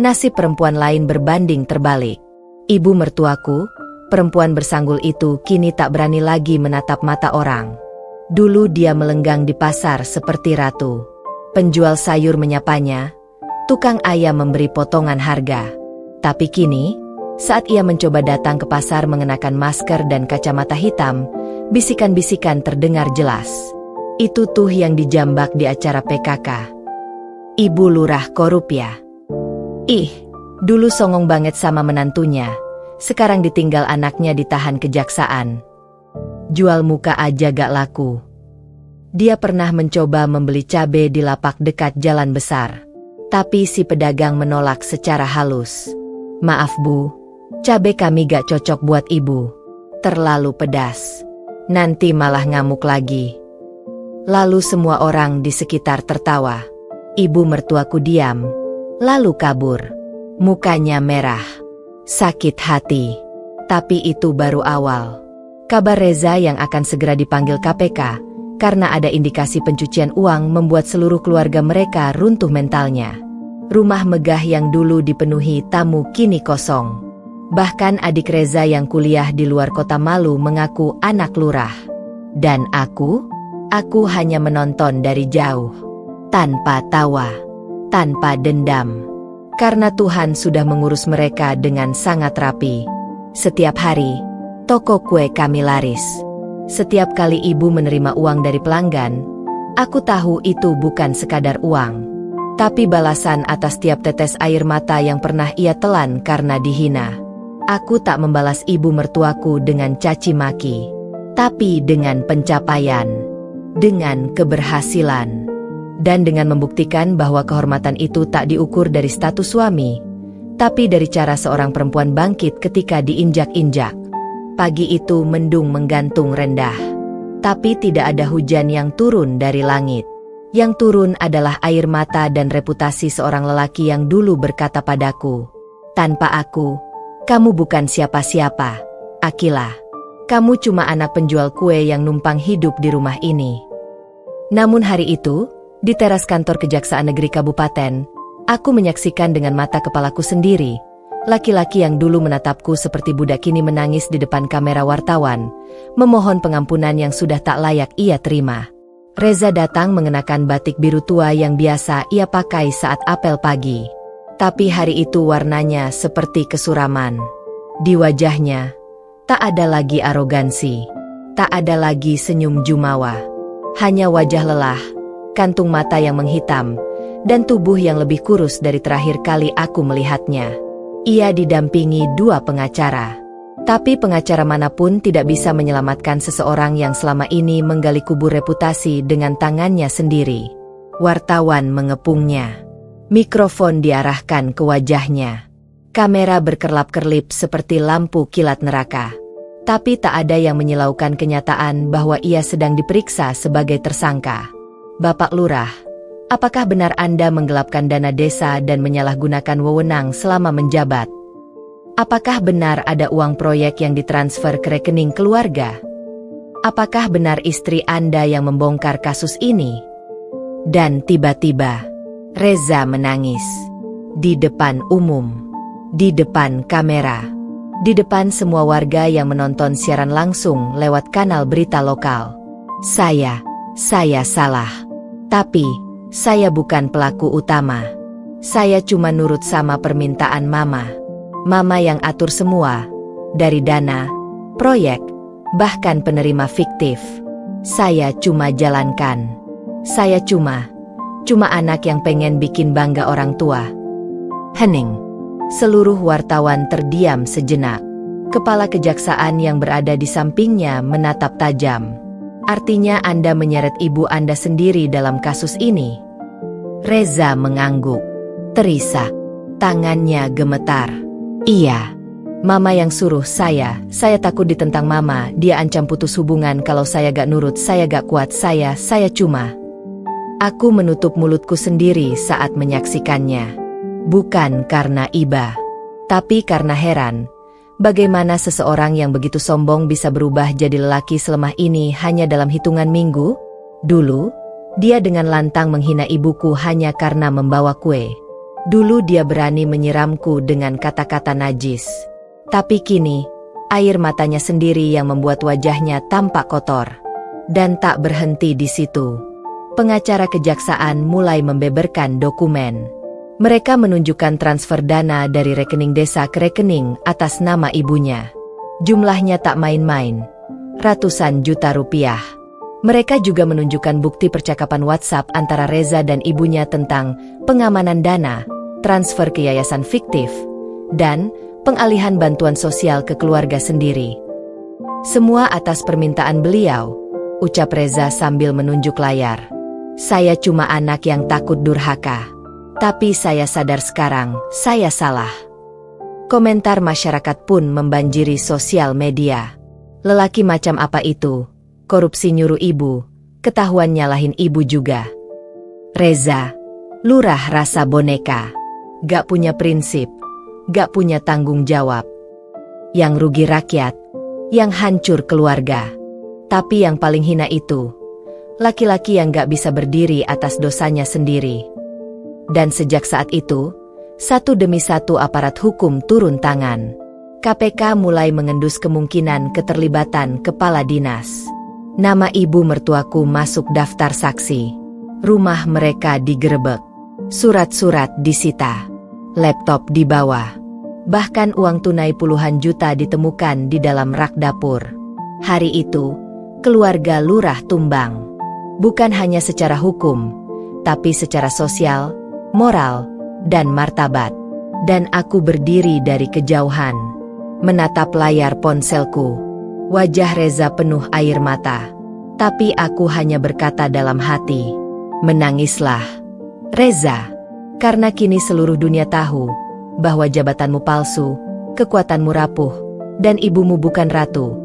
nasib perempuan lain berbanding terbalik. Ibu mertuaku, perempuan bersanggul itu kini tak berani lagi menatap mata orang. Dulu dia melenggang di pasar seperti ratu. Penjual sayur menyapanya, tukang ayam memberi potongan harga. Tapi kini, saat ia mencoba datang ke pasar mengenakan masker dan kacamata hitam, bisikan-bisikan terdengar jelas. Itu tuh yang dijambak di acara PKK. Ibu lurah korup ya? Ih, dulu songong banget sama menantunya, sekarang ditinggal anaknya ditahan kejaksaan. Jual muka aja gak laku. Dia pernah mencoba membeli cabe di lapak dekat jalan besar. Tapi si pedagang menolak secara halus. "Maaf Bu, cabai kami gak cocok buat Ibu. Terlalu pedas. Nanti malah ngamuk lagi." Lalu semua orang di sekitar tertawa. Ibu mertuaku diam, lalu kabur. Mukanya merah. Sakit hati. Tapi itu baru awal. Kabar Reza yang akan segera dipanggil KPK karena ada indikasi pencucian uang membuat seluruh keluarga mereka runtuh mentalnya. Rumah megah yang dulu dipenuhi tamu kini kosong. Bahkan adik Reza yang kuliah di luar kota malu mengaku anak lurah. Dan aku hanya menonton dari jauh. Tanpa tawa, tanpa dendam. Karena Tuhan sudah mengurus mereka dengan sangat rapi. Setiap hari, toko kue kami laris. Setiap kali ibu menerima uang dari pelanggan, aku tahu itu bukan sekadar uang. Tapi balasan atas tiap tetes air mata yang pernah ia telan karena dihina. Aku tak membalas ibu mertuaku dengan caci maki, tapi dengan pencapaian, dengan keberhasilan, dan dengan membuktikan bahwa kehormatan itu tak diukur dari status suami, tapi dari cara seorang perempuan bangkit ketika diinjak-injak. Pagi itu mendung menggantung rendah, tapi tidak ada hujan yang turun dari langit. Yang turun adalah air mata dan reputasi seorang lelaki yang dulu berkata padaku, "Tanpa aku, kamu bukan siapa-siapa, Akila. Kamu cuma anak penjual kue yang numpang hidup di rumah ini." Namun hari itu, di teras kantor Kejaksaan Negeri Kabupaten, aku menyaksikan dengan mata kepalaku sendiri, laki-laki yang dulu menatapku seperti budak kini menangis di depan kamera wartawan, memohon pengampunan yang sudah tak layak ia terima. Reza datang mengenakan batik biru tua yang biasa ia pakai saat apel pagi. Tapi hari itu warnanya seperti kesuraman. Di wajahnya, tak ada lagi arogansi, tak ada lagi senyum jumawa. Hanya wajah lelah, kantung mata yang menghitam, dan tubuh yang lebih kurus dari terakhir kali aku melihatnya. Ia didampingi 2 pengacara. Tapi pengacara manapun tidak bisa menyelamatkan seseorang yang selama ini menggali kubur reputasi dengan tangannya sendiri. Wartawan mengepungnya. Mikrofon diarahkan ke wajahnya. Kamera berkerlap-kerlip seperti lampu kilat neraka. Tapi tak ada yang menyilaukan kenyataan bahwa ia sedang diperiksa sebagai tersangka. "Bapak Lurah, apakah benar Anda menggelapkan dana desa dan menyalahgunakan wewenang selama menjabat? Apakah benar ada uang proyek yang ditransfer ke rekening keluarga? Apakah benar istri Anda yang membongkar kasus ini?" Dan tiba-tiba, Reza menangis. Di depan umum, di depan kamera, di depan semua warga yang menonton siaran langsung lewat kanal berita lokal. Saya salah. Tapi, saya bukan pelaku utama. Saya cuma nurut sama permintaan Mama. Mama yang atur semua, dari dana, proyek, bahkan penerima fiktif. Saya cuma jalankan. Saya cuma anak yang pengen bikin bangga orang tua. Hening. Seluruh wartawan terdiam sejenak. Kepala kejaksaan yang berada di sampingnya menatap tajam. "Artinya Anda menyeret ibu Anda sendiri dalam kasus ini?" Reza mengangguk. Terisak. Tangannya gemetar. "Iya. Mama yang suruh saya takut ditentang Mama, dia ancam putus hubungan kalau saya gak nurut, saya gak kuat, saya cuma..." Aku menutup mulutku sendiri saat menyaksikannya. Bukan karena iba, tapi karena heran, bagaimana seseorang yang begitu sombong bisa berubah jadi lelaki selemah ini hanya dalam hitungan minggu? Dulu, dia dengan lantang menghina ibuku hanya karena membawa kue. Dulu dia berani menyiramku dengan kata-kata najis. Tapi kini, air matanya sendiri yang membuat wajahnya tampak kotor. Dan tak berhenti di situ. Pengacara kejaksaan mulai membeberkan dokumen. Mereka menunjukkan transfer dana dari rekening desa ke rekening atas nama ibunya. Jumlahnya tak main-main, ratusan juta rupiah. Mereka juga menunjukkan bukti percakapan WhatsApp antara Reza dan ibunya tentang pengamanan dana, transfer ke yayasan fiktif, dan pengalihan bantuan sosial ke keluarga sendiri. Semua atas permintaan beliau, ucap Reza sambil menunjuk layar. "Saya cuma anak yang takut durhaka. Tapi saya sadar sekarang, saya salah. Komentar masyarakat pun membanjiri sosial media. Lelaki macam apa itu? Korupsi nyuruh ibu, ketahuan nyalahin ibu juga. Reza, lurah rasa boneka. Gak punya prinsip, gak punya tanggung jawab. Yang rugi rakyat, yang hancur keluarga. Tapi yang paling hina itu, laki-laki yang gak bisa berdiri atas dosanya sendiri. Dan sejak saat itu, satu demi satu aparat hukum turun tangan. KPK mulai mengendus kemungkinan keterlibatan kepala dinas. Nama ibu mertuaku masuk daftar saksi. Rumah mereka digerebek. Surat-surat disita. Laptop dibawa. Bahkan uang tunai puluhan juta ditemukan di dalam rak dapur. Hari itu, keluarga lurah tumbang. Bukan hanya secara hukum, tapi secara sosial, moral, dan martabat. Dan aku berdiri dari kejauhan, menatap layar ponselku. Wajah Reza penuh air mata. Tapi aku hanya berkata dalam hati, menangislah, Reza. Karena kini seluruh dunia tahu bahwa jabatanmu palsu, kekuatanmu rapuh, dan ibumu bukan ratu,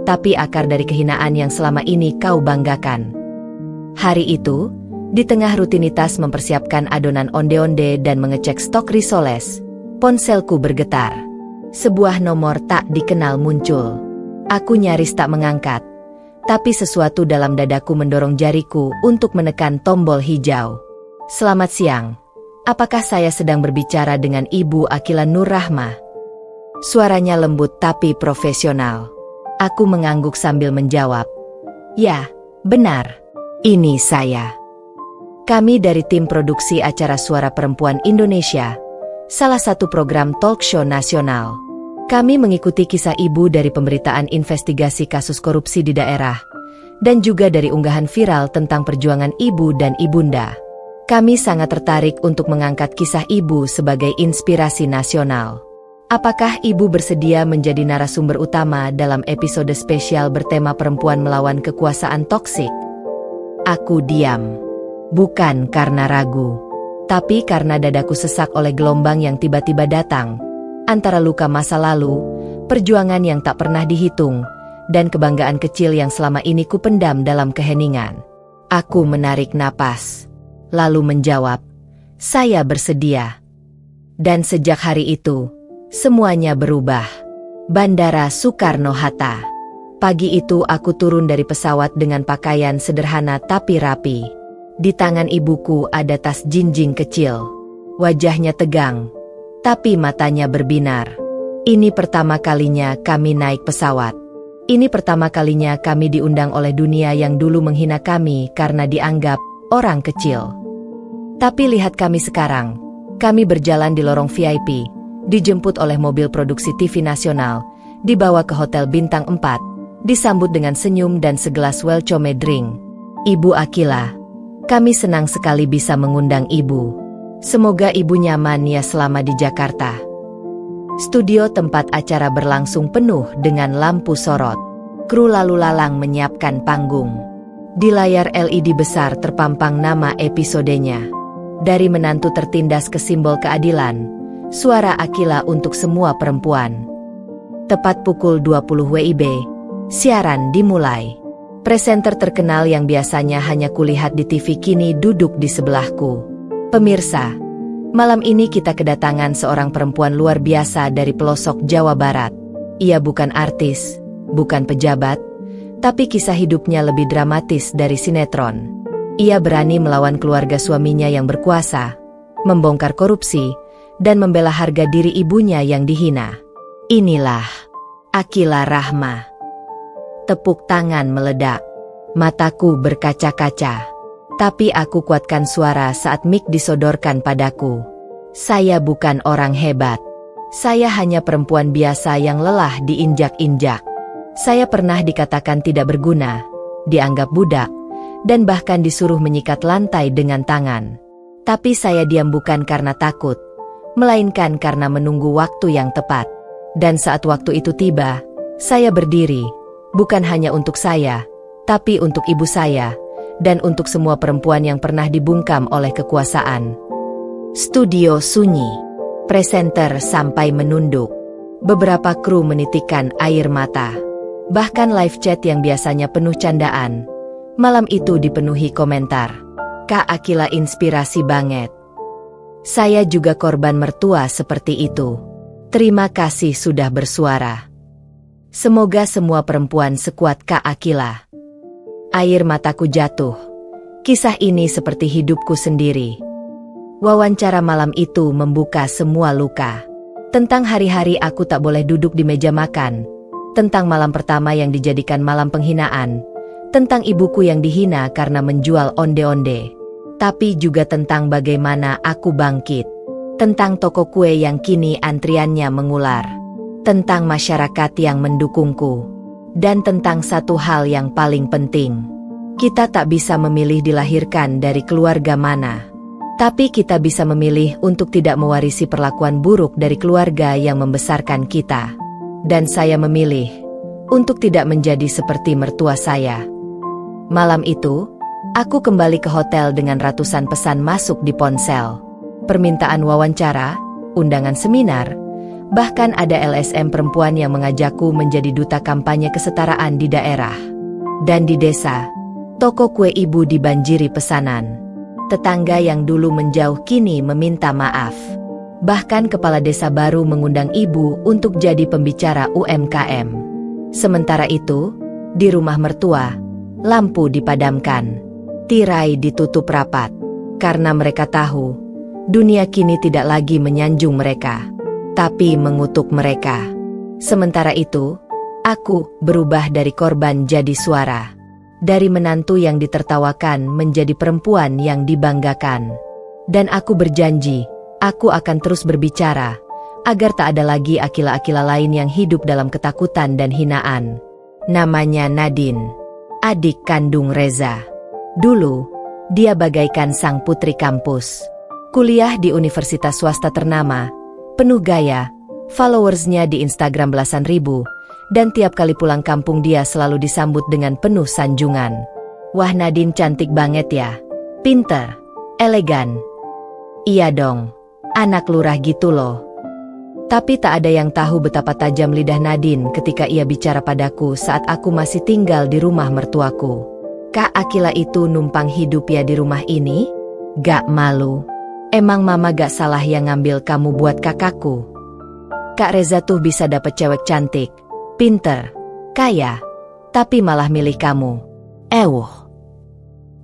tapi akar dari kehinaan yang selama ini kau banggakan. Hari itu, di tengah rutinitas mempersiapkan adonan onde-onde dan mengecek stok risoles, ponselku bergetar. Sebuah nomor tak dikenal muncul. Aku nyaris tak mengangkat, tapi sesuatu dalam dadaku mendorong jariku untuk menekan tombol hijau. Selamat siang, apakah saya sedang berbicara dengan Ibu Akila Nur Rahma? Suaranya lembut tapi profesional. Aku mengangguk sambil menjawab, ya, benar, ini saya. Kami dari tim produksi acara Suara Perempuan Indonesia, salah satu program talk show nasional. Kami mengikuti kisah ibu dari pemberitaan investigasi kasus korupsi di daerah, dan juga dari unggahan viral tentang perjuangan ibu dan ibunda. Kami sangat tertarik untuk mengangkat kisah ibu sebagai inspirasi nasional. Apakah ibu bersedia menjadi narasumber utama dalam episode spesial bertema perempuan melawan kekuasaan toksik? Aku diam. Bukan karena ragu, tapi karena dadaku sesak oleh gelombang yang tiba-tiba datang. Antara luka masa lalu, perjuangan yang tak pernah dihitung, dan kebanggaan kecil yang selama ini kupendam dalam keheningan. Aku menarik napas, lalu menjawab, saya bersedia. Dan sejak hari itu, semuanya berubah. Bandara Soekarno-Hatta. Pagi itu aku turun dari pesawat dengan pakaian sederhana tapi rapi. Di tangan ibuku ada tas jinjing kecil. Wajahnya tegang, tapi matanya berbinar. Ini pertama kalinya kami naik pesawat. Ini pertama kalinya kami diundang oleh dunia yang dulu menghina kami karena dianggap orang kecil. Tapi lihat kami sekarang. Kami berjalan di lorong VIP, dijemput oleh mobil produksi TV nasional, dibawa ke hotel bintang 4, disambut dengan senyum dan segelas welcome drink. Ibu Akila, kami senang sekali bisa mengundang ibu. Semoga ibu nyaman ya selama di Jakarta. Studio tempat acara berlangsung penuh dengan lampu sorot. Kru lalu lalang menyiapkan panggung. Di layar LED besar terpampang nama episodenya. Dari menantu tertindas ke simbol keadilan, suara Akila untuk semua perempuan. Tepat pukul 20 WIB, siaran dimulai. Presenter terkenal yang biasanya hanya kulihat di TV kini duduk di sebelahku. Pemirsa, malam ini kita kedatangan seorang perempuan luar biasa dari pelosok Jawa Barat. Ia bukan artis, bukan pejabat, tapi kisah hidupnya lebih dramatis dari sinetron. Ia berani melawan keluarga suaminya yang berkuasa, membongkar korupsi, dan membela harga diri ibunya yang dihina. Inilah Akila Rahma. Tepuk tangan meledak. Mataku berkaca-kaca. Tapi aku kuatkan suara saat mic disodorkan padaku. Saya bukan orang hebat. Saya hanya perempuan biasa yang lelah diinjak-injak. Saya pernah dikatakan tidak berguna, dianggap budak, dan bahkan disuruh menyikat lantai dengan tangan. Tapi saya diam bukan karena takut, melainkan karena menunggu waktu yang tepat. Dan saat waktu itu tiba, saya berdiri, bukan hanya untuk saya, tapi untuk ibu saya, dan untuk semua perempuan yang pernah dibungkam oleh kekuasaan. Studio sunyi. Presenter sampai menunduk. Beberapa kru menitikkan air mata. Bahkan live chat yang biasanya penuh candaan, malam itu dipenuhi komentar. Kak Akila inspirasi banget. Saya juga korban mertua seperti itu. Terima kasih sudah bersuara. Semoga semua perempuan sekuat Kak Akila. Air mataku jatuh. Kisah ini seperti hidupku sendiri. Wawancara malam itu membuka semua luka. Tentang hari-hari aku tak boleh duduk di meja makan. Tentang malam pertama yang dijadikan malam penghinaan. Tentang ibuku yang dihina karena menjual onde-onde. Tapi juga tentang bagaimana aku bangkit. Tentang toko kue yang kini antriannya mengular. Tentang masyarakat yang mendukungku. Dan tentang satu hal yang paling penting. Kita tak bisa memilih dilahirkan dari keluarga mana. Tapi kita bisa memilih untuk tidak mewarisi perlakuan buruk dari keluarga yang membesarkan kita. Dan saya memilih untuk tidak menjadi seperti mertua saya. Malam itu, aku kembali ke hotel dengan ratusan pesan masuk di ponsel. Permintaan wawancara, undangan seminar, bahkan ada LSM perempuan yang mengajakku menjadi duta kampanye kesetaraan di daerah. Dan di desa, toko kue ibu dibanjiri pesanan. Tetangga yang dulu menjauh kini meminta maaf. Bahkan kepala desa baru mengundang ibu untuk jadi pembicara UMKM. Sementara itu, di rumah mertua, lampu dipadamkan. Tirai ditutup rapat. Karena mereka tahu, dunia kini tidak lagi menyanjung mereka, tapi mengutuk mereka. Sementara itu, aku berubah dari korban jadi suara. Dari menantu yang ditertawakan menjadi perempuan yang dibanggakan. Dan aku berjanji, aku akan terus berbicara, agar tak ada lagi Akila-Akila lain yang hidup dalam ketakutan dan hinaan. Namanya Nadine, adik kandung Reza. Dulu, dia bagaikan sang putri kampus. Kuliah di universitas swasta ternama, penuh gaya, followersnya di Instagram belasan ribu, dan tiap kali pulang kampung dia selalu disambut dengan penuh sanjungan. Wah, Nadine cantik banget ya, pinter, elegan. Iya dong, anak lurah gitu loh. Tapi tak ada yang tahu betapa tajam lidah Nadine ketika ia bicara padaku saat aku masih tinggal di rumah mertuaku. Kak Akila itu numpang hidup ya di rumah ini? Gak malu? Emang mama gak salah yang ngambil kamu buat kakakku? Kak Reza tuh bisa dapet cewek cantik, pinter, kaya, tapi malah milih kamu.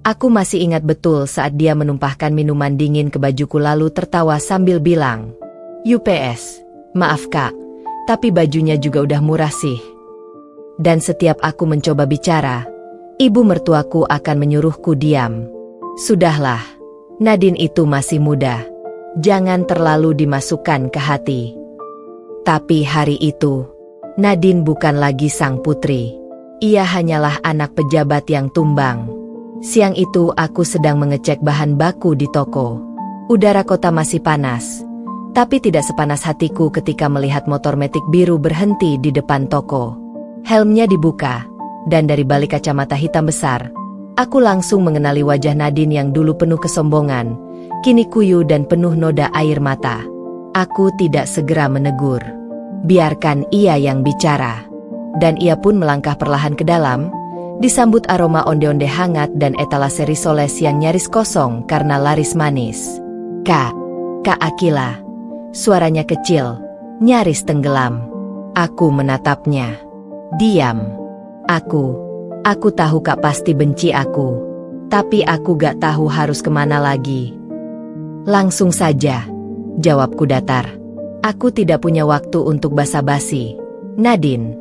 Aku masih ingat betul saat dia menumpahkan minuman dingin ke bajuku lalu tertawa sambil bilang, "UPS, maaf kak, tapi bajunya juga udah murah sih." Dan setiap aku mencoba bicara, ibu mertuaku akan menyuruhku diam. Sudahlah, Nadine itu masih muda. Jangan terlalu dimasukkan ke hati. Tapi hari itu, Nadine bukan lagi sang putri. Ia hanyalah anak pejabat yang tumbang. Siang itu aku sedang mengecek bahan baku di toko. Udara kota masih panas. Tapi tidak sepanas hatiku ketika melihat motor metik biru berhenti di depan toko. Helmnya dibuka, dan dari balik kacamata hitam besar, aku langsung mengenali wajah Nadine yang dulu penuh kesombongan, kini kuyu dan penuh noda air mata. Aku tidak segera menegur. Biarkan ia yang bicara. Dan ia pun melangkah perlahan ke dalam, disambut aroma onde-onde hangat dan etalase risoles yang nyaris kosong karena laris manis. Kak Akila. Suaranya kecil, nyaris tenggelam. Aku menatapnya. Diam. Aku tahu kak pasti benci aku. Tapi aku gak tahu harus kemana lagi. Langsung saja, jawabku datar. Aku tidak punya waktu untuk basa-basi. Nadine.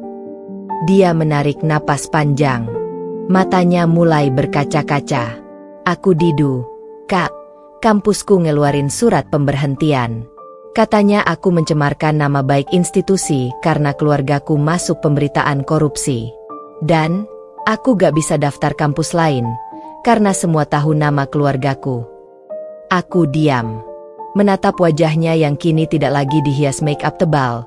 Dia menarik napas panjang. Matanya mulai berkaca-kaca. Aku didu. Kak, kampusku ngeluarin surat pemberhentian. Katanya aku mencemarkan nama baik institusi karena keluargaku masuk pemberitaan korupsi. Dan aku gak bisa daftar kampus lain karena semua tahu nama keluargaku. Aku diam, menatap wajahnya yang kini tidak lagi dihias make up tebal,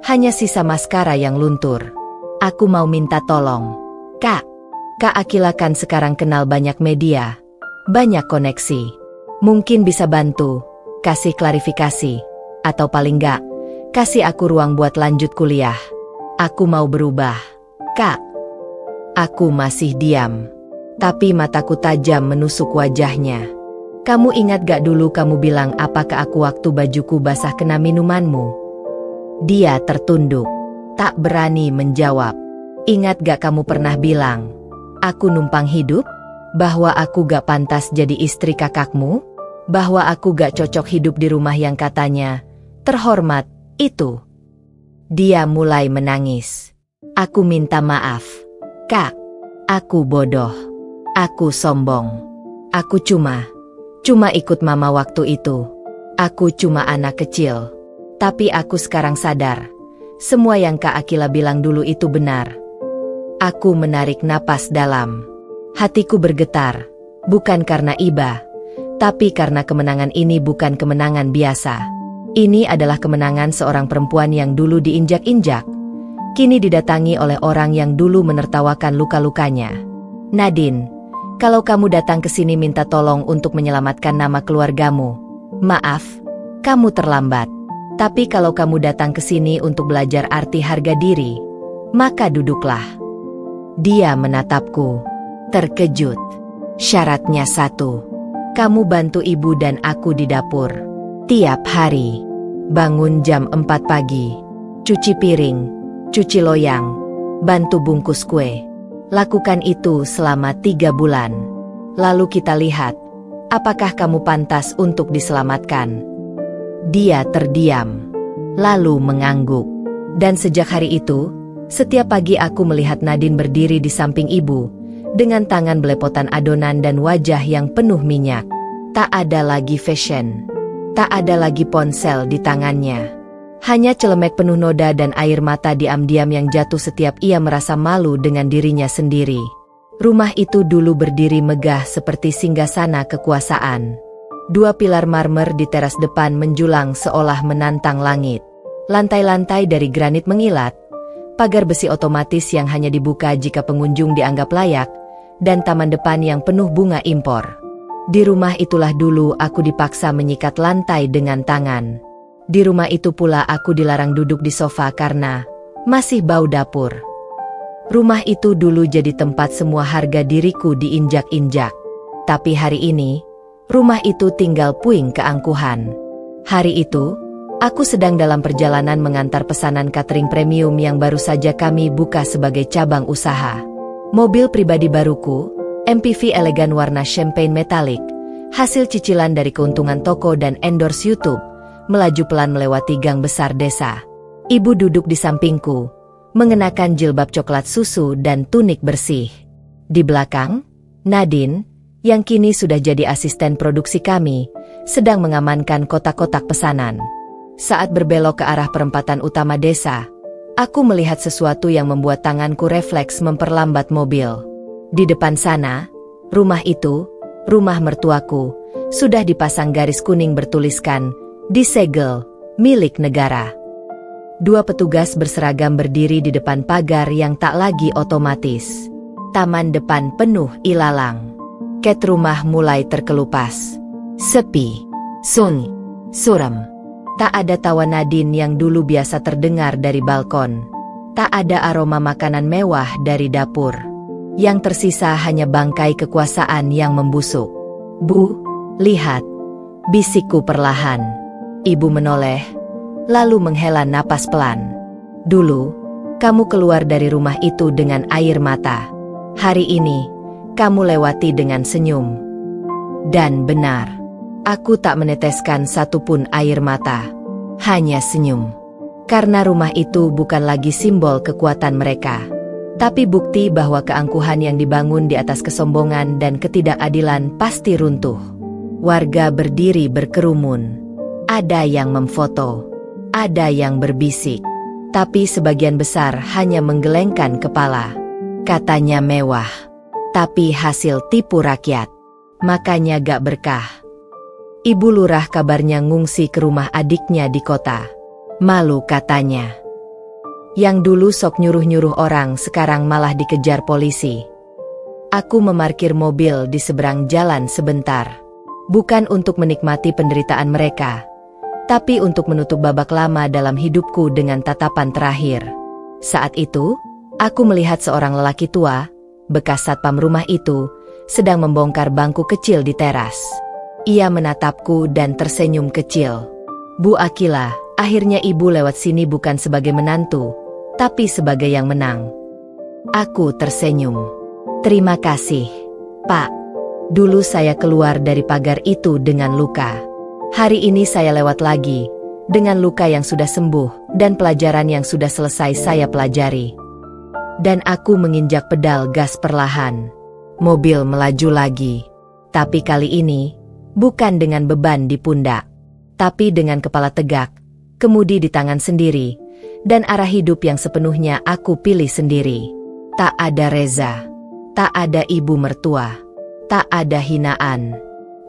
hanya sisa maskara yang luntur. Aku mau minta tolong. Kak Akila kan sekarang kenal banyak media, banyak koneksi. Mungkin bisa bantu, kasih klarifikasi, atau paling gak, kasih aku ruang buat lanjut kuliah. Aku mau berubah, Kak. Aku masih diam, tapi mataku tajam menusuk wajahnya. Kamu ingat gak dulu kamu bilang apa ke aku waktu bajuku basah kena minumanmu? Dia tertunduk, tak berani menjawab. Ingat gak kamu pernah bilang, aku numpang hidup? Bahwa aku gak pantas jadi istri kakakmu? Bahwa aku gak cocok hidup di rumah yang katanya terhormat itu? Dia mulai menangis. Aku minta maaf, Kak. Aku bodoh. Aku sombong. Aku cuma ikut mama waktu itu. Aku cuma anak kecil. Tapi aku sekarang sadar, semua yang Kak Akila bilang dulu itu benar. Aku menarik napas dalam. Hatiku bergetar, bukan karena iba, tapi karena kemenangan ini bukan kemenangan biasa. Ini adalah kemenangan seorang perempuan yang dulu diinjak-injak, kini didatangi oleh orang yang dulu menertawakan luka-lukanya. Nadine, kalau kamu datang ke sini minta tolong untuk menyelamatkan nama keluargamu, maaf, kamu terlambat. Tapi kalau kamu datang ke sini untuk belajar arti harga diri, maka duduklah. Dia menatapku, terkejut. Syaratnya satu, kamu bantu ibu dan aku di dapur. Tiap hari, bangun jam 4 pagi, cuci piring, cuci loyang, bantu bungkus kue. Lakukan itu selama 3 bulan. Lalu kita lihat, apakah kamu pantas untuk diselamatkan. Dia terdiam, lalu mengangguk. Dan sejak hari itu, setiap pagi aku melihat Nadine berdiri di samping ibu, dengan tangan belepotan adonan dan wajah yang penuh minyak. Tak ada lagi fashion. Tak ada lagi ponsel di tangannya. Hanya celemek penuh noda dan air mata diam-diam yang jatuh setiap ia merasa malu dengan dirinya sendiri. Rumah itu dulu berdiri megah seperti singgasana kekuasaan. 2 pilar marmer di teras depan menjulang seolah menantang langit. Lantai-lantai dari granit mengilat. Pagar besi otomatis yang hanya dibuka jika pengunjung dianggap layak. Dan taman depan yang penuh bunga impor. Di rumah itulah dulu aku dipaksa menyikat lantai dengan tangan. Di rumah itu pula aku dilarang duduk di sofa karena masih bau dapur. Rumah itu dulu jadi tempat semua harga diriku diinjak-injak. Tapi hari ini, rumah itu tinggal puing keangkuhan. Hari itu, aku sedang dalam perjalanan mengantar pesanan catering premium yang baru saja kami buka sebagai cabang usaha. Mobil pribadi baruku, MPV elegan warna champagne metalik, hasil cicilan dari keuntungan toko dan endorse YouTube, melaju pelan melewati gang besar desa. Ibu duduk di sampingku, mengenakan jilbab coklat susu dan tunik bersih. Di belakang, Nadine, yang kini sudah jadi asisten produksi kami, sedang mengamankan kotak-kotak pesanan. Saat berbelok ke arah perempatan utama desa, aku melihat sesuatu yang membuat tanganku refleks memperlambat mobil. Di depan sana, rumah itu, rumah mertuaku, sudah dipasang garis kuning bertuliskan, disegel, milik negara. 2 petugas berseragam berdiri di depan pagar yang tak lagi otomatis. Taman depan penuh ilalang. Ket rumah mulai terkelupas. Sepi, sunyi, suram. Tak ada tawa Nadine yang dulu biasa terdengar dari balkon. Tak ada aroma makanan mewah dari dapur. Yang tersisa hanya bangkai kekuasaan yang membusuk. Bu, lihat, bisikku perlahan. Ibu menoleh, lalu menghela napas pelan. Dulu, kamu keluar dari rumah itu dengan air mata. Hari ini, kamu lewati dengan senyum. Dan benar, aku tak meneteskan satupun air mata. Hanya senyum. Karena rumah itu bukan lagi simbol kekuatan mereka. Tapi bukti bahwa keangkuhan yang dibangun di atas kesombongan dan ketidakadilan pasti runtuh. Warga berdiri berkerumun. Ada yang memfoto, ada yang berbisik. Tapi sebagian besar hanya menggelengkan kepala. Katanya mewah, tapi hasil tipu rakyat. Makanya gak berkah. Ibu lurah kabarnya ngungsi ke rumah adiknya di kota. Malu katanya. Yang dulu sok nyuruh-nyuruh orang sekarang malah dikejar polisi. Aku memarkir mobil di seberang jalan sebentar. Bukan untuk menikmati penderitaan mereka, tapi untuk menutup babak lama dalam hidupku dengan tatapan terakhir. Saat itu, aku melihat seorang lelaki tua, bekas satpam rumah itu, sedang membongkar bangku kecil di teras. Ia menatapku dan tersenyum kecil. "Bu Akila, akhirnya ibu lewat sini bukan sebagai menantu, tapi sebagai yang menang." Aku tersenyum. "Terima kasih, Pak. Dulu saya keluar dari pagar itu dengan luka. Hari ini saya lewat lagi, dengan luka yang sudah sembuh dan pelajaran yang sudah selesai saya pelajari." Dan aku menginjak pedal gas perlahan. Mobil melaju lagi. Tapi kali ini, bukan dengan beban di pundak, tapi dengan kepala tegak, kemudi di tangan sendiri, dan arah hidup yang sepenuhnya aku pilih sendiri. Tak ada Reza, tak ada ibu mertua, tak ada hinaan.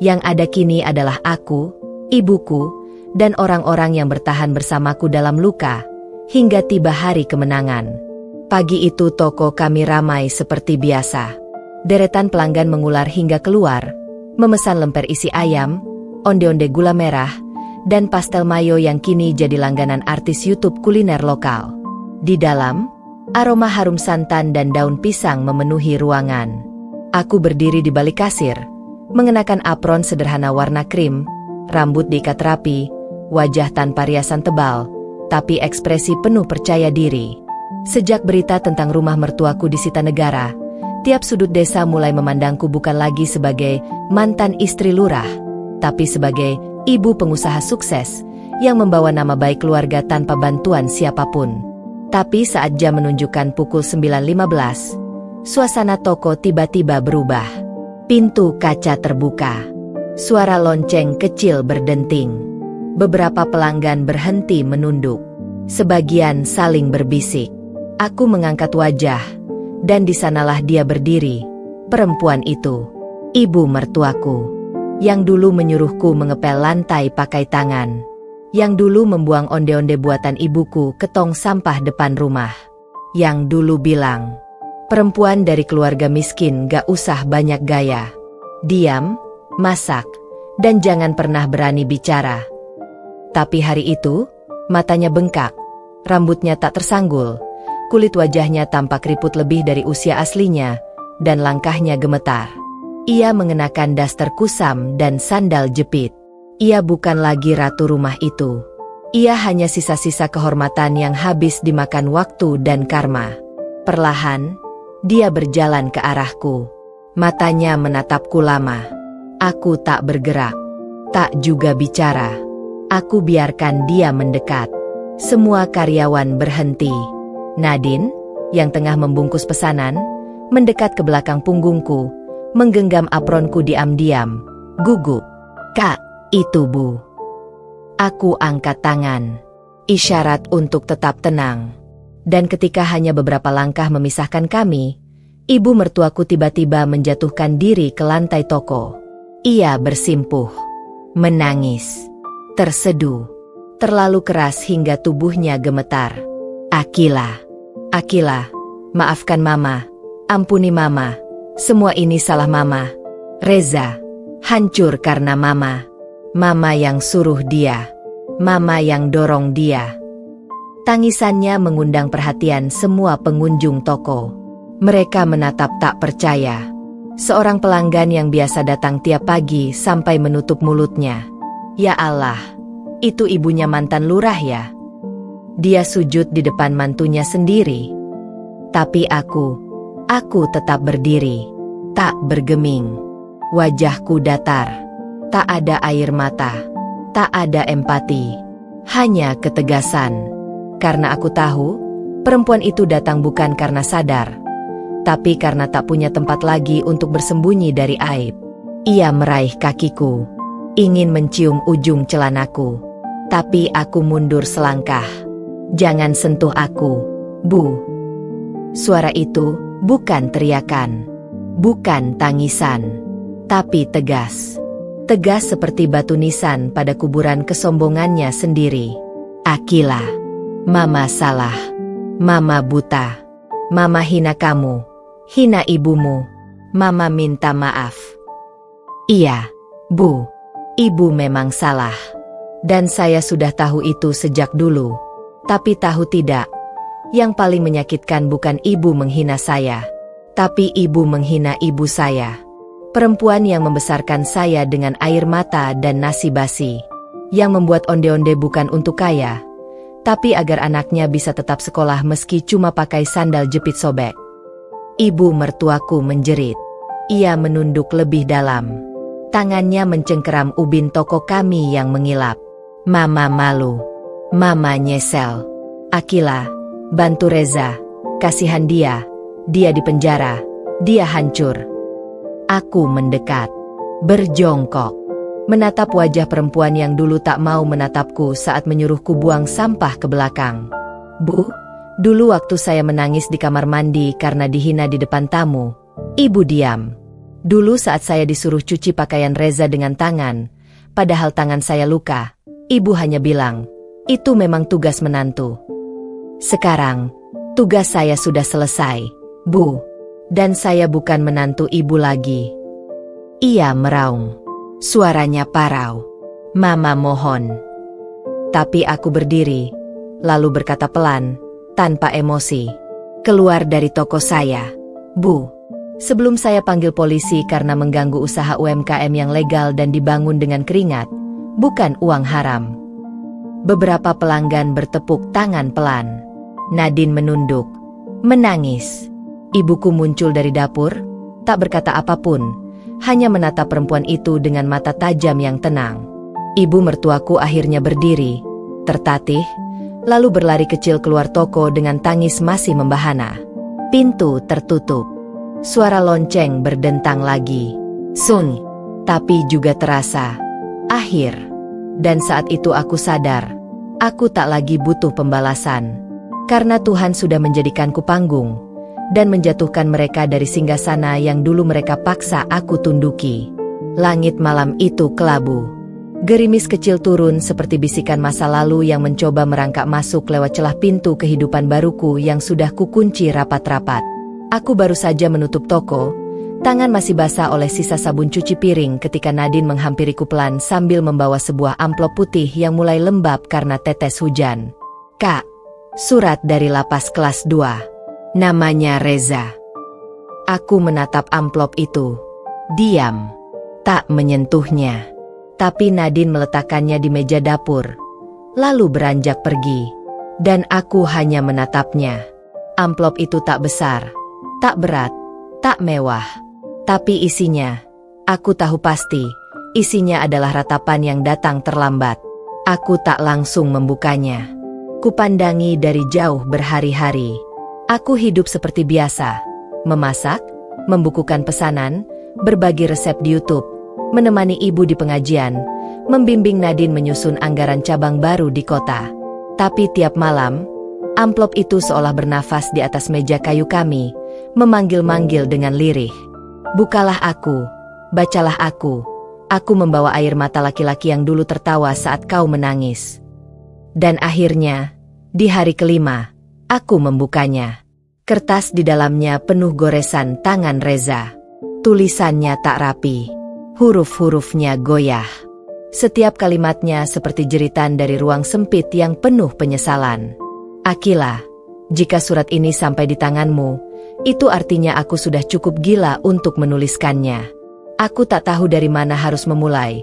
Yang ada kini adalah aku, ibuku, dan orang-orang yang bertahan bersamaku dalam luka, hingga tiba hari kemenangan. Pagi itu toko kami ramai seperti biasa. Deretan pelanggan mengular hingga keluar, memesan lemper isi ayam, onde-onde gula merah, dan pastel mayo yang kini jadi langganan artis YouTube kuliner lokal. Di dalam, aroma harum santan dan daun pisang memenuhi ruangan. Aku berdiri di balik kasir, mengenakan apron sederhana warna krim, rambut diikat rapi, wajah tanpa riasan tebal, tapi ekspresi penuh percaya diri. Sejak berita tentang rumah mertuaku disita negara, tiap sudut desa mulai memandangku bukan lagi sebagai mantan istri lurah, tapi sebagai ibu pengusaha sukses yang membawa nama baik keluarga tanpa bantuan siapapun. Tapi saat jam menunjukkan pukul 9.15, suasana toko tiba-tiba berubah. Pintu kaca terbuka. Suara lonceng kecil berdenting. Beberapa pelanggan berhenti menunduk. Sebagian saling berbisik. Aku mengangkat wajah, dan di sanalah dia berdiri, perempuan itu, ibu mertuaku, yang dulu menyuruhku mengepel lantai pakai tangan, yang dulu membuang onde-onde buatan ibuku ke tong sampah depan rumah, yang dulu bilang, perempuan dari keluarga miskin gak usah banyak gaya, diam, masak, dan jangan pernah berani bicara. Tapi hari itu, matanya bengkak, rambutnya tak tersanggul, kulit wajahnya tampak keriput lebih dari usia aslinya, dan langkahnya gemetar. Ia mengenakan daster kusam dan sandal jepit. Ia bukan lagi ratu rumah itu. Ia hanya sisa-sisa kehormatan yang habis dimakan waktu dan karma. Perlahan, dia berjalan ke arahku. Matanya menatapku lama. Aku tak bergerak, tak juga bicara. Aku biarkan dia mendekat. Semua karyawan berhenti. Nadine, yang tengah membungkus pesanan, mendekat ke belakang punggungku, menggenggam apronku diam-diam, gugup. "Kak, itu Bu." Aku angkat tangan, isyarat untuk tetap tenang. Dan ketika hanya beberapa langkah memisahkan kami, ibu mertuaku tiba-tiba menjatuhkan diri ke lantai toko. Ia bersimpuh, menangis, terseduh, terlalu keras hingga tubuhnya gemetar. Akila, maafkan Mama, ampuni Mama, semua ini salah Mama. Reza, hancur karena Mama. Mama yang suruh dia, Mama yang dorong dia. Tangisannya mengundang perhatian semua pengunjung toko. Mereka menatap tak percaya. Seorang pelanggan yang biasa datang tiap pagi sampai menutup mulutnya. Ya Allah, itu ibunya mantan lurah ya? Dia sujud di depan mantunya sendiri. Tapi aku tetap berdiri, tak bergeming. Wajahku datar, tak ada air mata, tak ada empati, hanya ketegasan. Karena aku tahu, perempuan itu datang bukan karena sadar, tapi karena tak punya tempat lagi untuk bersembunyi dari aib. Ia meraih kakiku, ingin mencium ujung celanaku, tapi aku mundur selangkah. Jangan sentuh aku, Bu. Suara itu bukan teriakan, bukan tangisan, tapi tegas. Tegas seperti batu nisan pada kuburan kesombongannya sendiri. Akila, Mama salah, Mama buta, Mama hina kamu, hina ibumu, Mama minta maaf. Iya, Bu, ibu memang salah. Dan saya sudah tahu itu sejak dulu. Tapi tahu tidak, yang paling menyakitkan bukan ibu menghina saya, tapi ibu menghina ibu saya. Perempuan yang membesarkan saya dengan air mata dan nasi basi. Yang membuat onde-onde bukan untuk kaya, tapi agar anaknya bisa tetap sekolah meski cuma pakai sandal jepit sobek. Ibu mertuaku menjerit. Ia menunduk lebih dalam. Tangannya mencengkeram ubin toko kami yang mengilap. Mama malu. Mama nyesel. Akila, bantu Reza. Kasihan dia. Dia di penjara. Dia hancur. Aku mendekat. Berjongkok. Menatap wajah perempuan yang dulu tak mau menatapku saat menyuruhku buang sampah ke belakang. Bu, dulu waktu saya menangis di kamar mandi karena dihina di depan tamu, ibu diam. Dulu saat saya disuruh cuci pakaian Reza dengan tangan, padahal tangan saya luka, ibu hanya bilang, itu memang tugas menantu. Sekarang, tugas saya sudah selesai, Bu. Dan saya bukan menantu ibu lagi. Ia meraung. Suaranya parau. Mama mohon. Tapi aku berdiri, lalu berkata pelan, tanpa emosi. Keluar dari toko saya, Bu. Sebelum saya panggil polisi karena mengganggu usaha UMKM yang legal dan dibangun dengan keringat, bukan uang haram. Beberapa pelanggan bertepuk tangan pelan. Nadine menunduk, menangis. Ibuku muncul dari dapur, tak berkata apapun, hanya menatap perempuan itu dengan mata tajam yang tenang. Ibu mertuaku akhirnya berdiri, tertatih, lalu berlari kecil keluar toko dengan tangis masih membahana. Pintu tertutup. Suara lonceng berdentang lagi. Sun, tapi juga terasa. Akhir. Dan saat itu aku sadar, aku tak lagi butuh pembalasan. Karena Tuhan sudah menjadikanku panggung, dan menjatuhkan mereka dari singgasana yang dulu mereka paksa aku tunduki. Langit malam itu kelabu. Gerimis kecil turun seperti bisikan masa lalu yang mencoba merangkak masuk lewat celah pintu kehidupan baruku yang sudah kukunci rapat-rapat. Aku baru saja menutup toko, tangan masih basah oleh sisa sabun cuci piring ketika Nadine menghampiriku pelan sambil membawa sebuah amplop putih yang mulai lembab karena tetes hujan. Kak, surat dari lapas kelas 2. Namanya Reza. Aku menatap amplop itu. Diam. Tak menyentuhnya. Tapi Nadine meletakkannya di meja dapur. Lalu beranjak pergi. Dan aku hanya menatapnya. Amplop itu tak besar. Tak berat. Tak mewah. Tapi isinya. Aku tahu pasti. Isinya adalah ratapan yang datang terlambat. Aku tak langsung membukanya. Kupandangi dari jauh berhari-hari. Aku hidup seperti biasa, memasak, membukukan pesanan, berbagi resep di YouTube, menemani ibu di pengajian, membimbing Nadine menyusun anggaran cabang baru di kota. Tapi tiap malam, amplop itu seolah bernafas di atas meja kayu kami, memanggil-manggil dengan lirih. Bukalah aku, bacalah aku membawa air mata laki-laki yang dulu tertawa saat kau menangis. Dan akhirnya, di hari kelima, aku membukanya. Kertas di dalamnya penuh goresan tangan Reza. Tulisannya tak rapi. Huruf-hurufnya goyah. Setiap kalimatnya seperti jeritan dari ruang sempit yang penuh penyesalan. Akila, jika surat ini sampai di tanganmu, itu artinya aku sudah cukup gila untuk menuliskannya. Aku tak tahu dari mana harus memulai.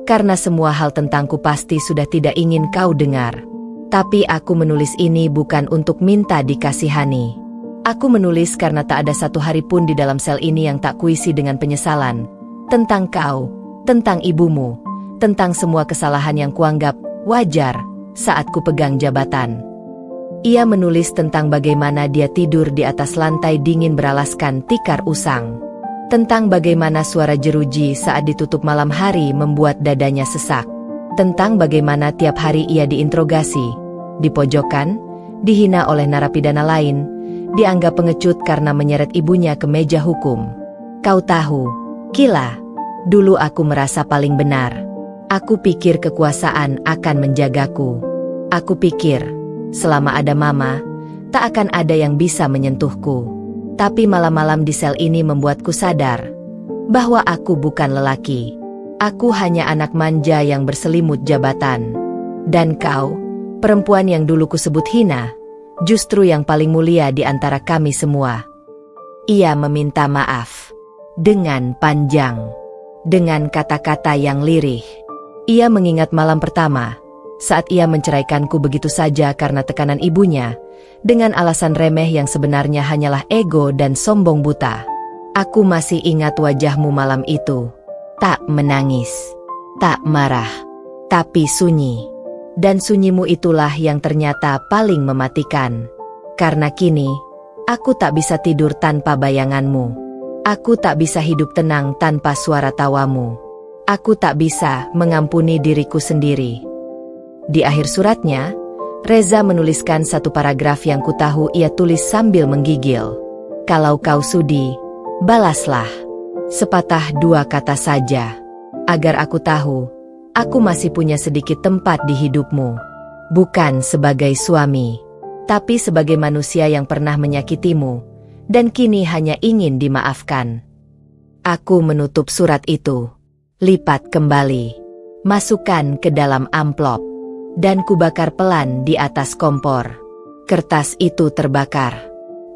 Karena semua hal tentangku pasti sudah tidak ingin kau dengar. Tapi aku menulis ini bukan untuk minta dikasihani. Aku menulis karena tak ada satu hari pun di dalam sel ini yang tak kuisi dengan penyesalan. Tentang kau, tentang ibumu, tentang semua kesalahan yang kuanggap wajar saat ku pegang jabatan. Ia menulis tentang bagaimana dia tidur di atas lantai dingin beralaskan tikar usang. Tentang bagaimana suara jeruji saat ditutup malam hari membuat dadanya sesak. Tentang bagaimana tiap hari ia diinterogasi, dipojokkan, dihina oleh narapidana lain, dianggap pengecut karena menyeret ibunya ke meja hukum. Kau tahu, Kila, dulu aku merasa paling benar. Aku pikir kekuasaan akan menjagaku. Aku pikir, selama ada mama, tak akan ada yang bisa menyentuhku. Tapi malam-malam di sel ini membuatku sadar bahwa aku bukan lelaki. Aku hanya anak manja yang berselimut jabatan. Dan kau, perempuan yang dulu kusebut hina, justru yang paling mulia di antara kami semua." Ia meminta maaf. Dengan panjang. Dengan kata-kata yang lirih. Ia mengingat malam pertama, saat ia menceraikanku begitu saja karena tekanan ibunya, dengan alasan remeh yang sebenarnya hanyalah ego dan sombong buta. Aku masih ingat wajahmu malam itu. Tak menangis, tak marah, tapi sunyi. Dan sunyimu itulah yang ternyata paling mematikan. Karena kini, aku tak bisa tidur tanpa bayanganmu. Aku tak bisa hidup tenang tanpa suara tawamu. Aku tak bisa mengampuni diriku sendiri. Di akhir suratnya, Reza menuliskan satu paragraf yang kutahu ia tulis sambil menggigil. "Kalau kau sudi, balaslah. Sepatah dua kata saja. Agar aku tahu, aku masih punya sedikit tempat di hidupmu. Bukan sebagai suami, tapi sebagai manusia yang pernah menyakitimu, dan kini hanya ingin dimaafkan." Aku menutup surat itu, lipat kembali, masukkan ke dalam amplop, dan kubakar pelan di atas kompor. Kertas itu terbakar.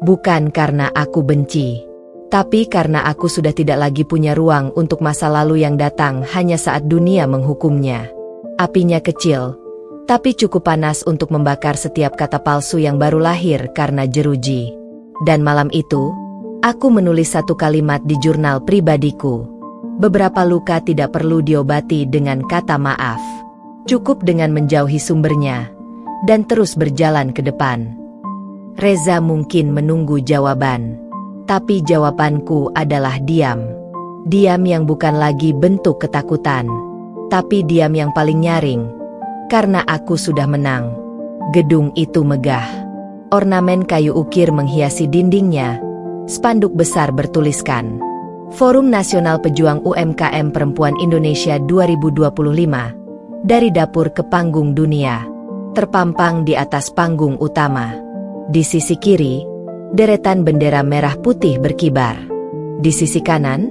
Bukan karena aku benci, tapi karena aku sudah tidak lagi punya ruang untuk masa lalu yang datang hanya saat dunia menghukumnya. Apinya kecil, tapi cukup panas untuk membakar setiap kata palsu yang baru lahir karena jeruji. Dan malam itu, aku menulis satu kalimat di jurnal pribadiku. Beberapa luka tidak perlu diobati dengan kata maaf. Cukup dengan menjauhi sumbernya, dan terus berjalan ke depan. Reza mungkin menunggu jawaban. Tapi jawabanku adalah diam. Diam yang bukan lagi bentuk ketakutan, tapi diam yang paling nyaring. Karena aku sudah menang. Gedung itu megah. Ornamen kayu ukir menghiasi dindingnya. Spanduk besar bertuliskan, "Forum Nasional Pejuang UMKM Perempuan Indonesia 2025. Dari dapur ke panggung dunia." Terpampang di atas panggung utama. Di sisi kiri, deretan bendera merah putih berkibar. Di sisi kanan,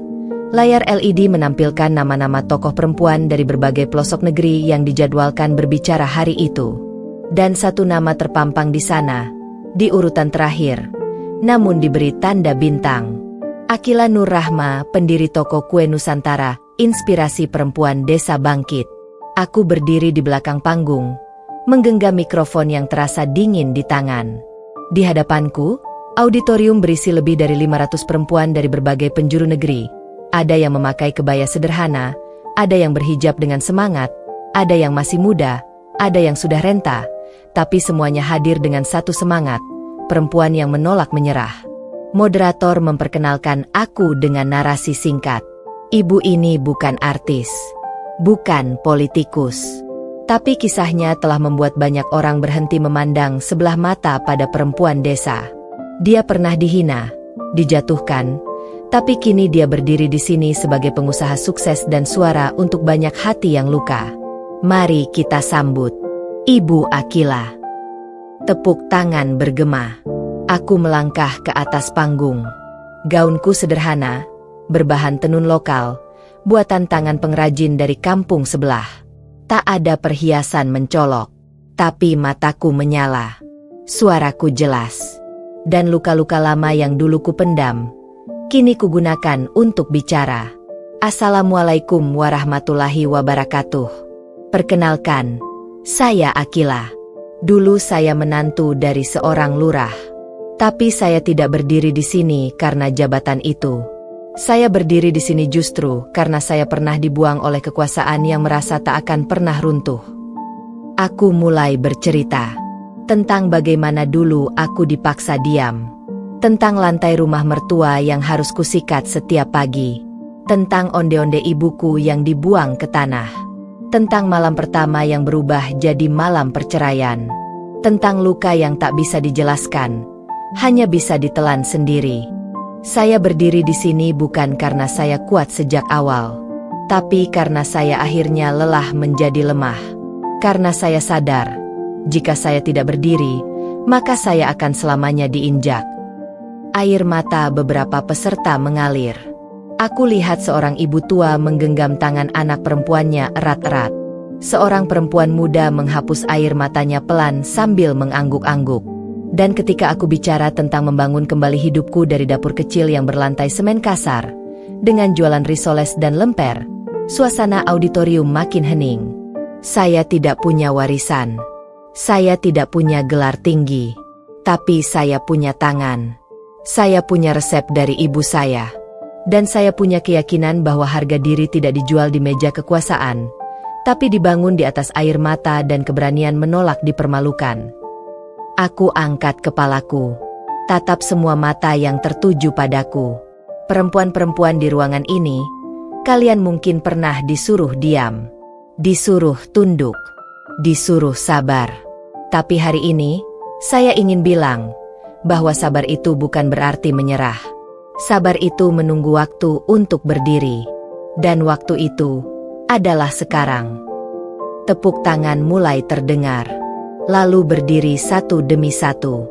layar LED menampilkan nama-nama tokoh perempuan dari berbagai pelosok negeri yang dijadwalkan berbicara hari itu. Dan satu nama terpampang di sana, di urutan terakhir, namun diberi tanda bintang. Akila Nur Rahma, pendiri toko kue Nusantara, inspirasi perempuan desa bangkit. Aku berdiri di belakang panggung, menggenggam mikrofon yang terasa dingin di tangan. Di hadapanku, auditorium berisi lebih dari 500 perempuan dari berbagai penjuru negeri. Ada yang memakai kebaya sederhana, ada yang berhijab dengan semangat, ada yang masih muda, ada yang sudah renta, tapi semuanya hadir dengan satu semangat, perempuan yang menolak menyerah. Moderator memperkenalkan aku dengan narasi singkat. Ibu ini bukan artis, bukan politikus, tapi kisahnya telah membuat banyak orang berhenti memandang sebelah mata pada perempuan desa. Dia pernah dihina, dijatuhkan, tapi kini dia berdiri di sini sebagai pengusaha sukses dan suara untuk banyak hati yang luka. Mari kita sambut Ibu Akila. Tepuk tangan bergema. Aku melangkah ke atas panggung. Gaunku sederhana, berbahan tenun lokal, buatan tangan pengrajin dari kampung sebelah. Tak ada perhiasan mencolok, tapi mataku menyala. Suaraku jelas. Dan luka-luka lama yang dulu kupendam, kini kugunakan untuk bicara. Assalamualaikum warahmatullahi wabarakatuh. Perkenalkan, saya Akila. Dulu saya menantu dari seorang lurah. Tapi saya tidak berdiri di sini karena jabatan itu. Saya berdiri di sini justru karena saya pernah dibuang oleh kekuasaan yang merasa tak akan pernah runtuh. Aku mulai bercerita tentang bagaimana dulu aku dipaksa diam, tentang lantai rumah mertua yang harus kusikat setiap pagi, tentang onde-onde ibuku yang dibuang ke tanah, tentang malam pertama yang berubah jadi malam perceraian, tentang luka yang tak bisa dijelaskan, hanya bisa ditelan sendiri. Saya berdiri di sini bukan karena saya kuat sejak awal, tapi karena saya akhirnya lelah menjadi lemah. Karena saya sadar, jika saya tidak berdiri, maka saya akan selamanya diinjak. Air mata beberapa peserta mengalir. Aku lihat seorang ibu tua menggenggam tangan anak perempuannya erat-erat. Seorang perempuan muda menghapus air matanya pelan sambil mengangguk-angguk. Dan ketika aku bicara tentang membangun kembali hidupku dari dapur kecil yang berlantai semen kasar, dengan jualan risoles dan lemper, suasana auditorium makin hening. Saya tidak punya warisan. Saya tidak punya gelar tinggi. Tapi saya punya tangan. Saya punya resep dari ibu saya. Dan saya punya keyakinan bahwa harga diri tidak dijual di meja kekuasaan, tapi dibangun di atas air mata dan keberanian menolak dipermalukan. Aku angkat kepalaku, tatap semua mata yang tertuju padaku. Perempuan-perempuan di ruangan ini, kalian mungkin pernah disuruh diam, disuruh tunduk, disuruh sabar. Tapi hari ini, saya ingin bilang bahwa sabar itu bukan berarti menyerah. Sabar itu menunggu waktu untuk berdiri. Dan waktu itu adalah sekarang. Tepuk tangan mulai terdengar. Lalu berdiri satu demi satu.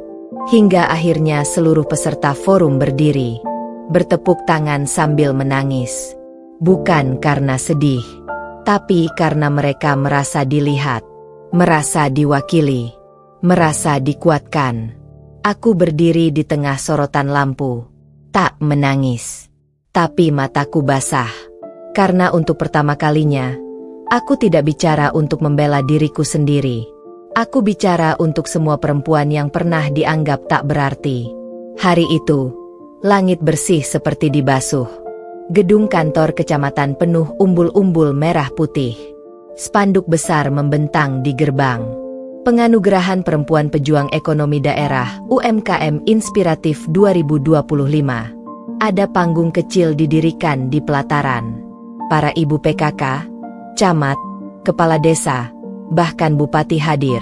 Hingga akhirnya seluruh peserta forum berdiri. Bertepuk tangan sambil menangis. Bukan karena sedih, tapi karena mereka merasa dilihat, merasa diwakili, merasa dikuatkan. Aku berdiri di tengah sorotan lampu. Tak menangis, tapi mataku basah. Karena untuk pertama kalinya, aku tidak bicara untuk membela diriku sendiri. Aku bicara untuk semua perempuan yang pernah dianggap tak berarti. Hari itu, langit bersih seperti dibasuh. Gedung kantor kecamatan penuh umbul-umbul merah putih. Spanduk besar membentang di gerbang. Penganugerahan Perempuan Pejuang Ekonomi Daerah UMKM Inspiratif 2025. Ada panggung kecil didirikan di pelataran. Para ibu PKK, camat, kepala desa, bahkan bupati hadir.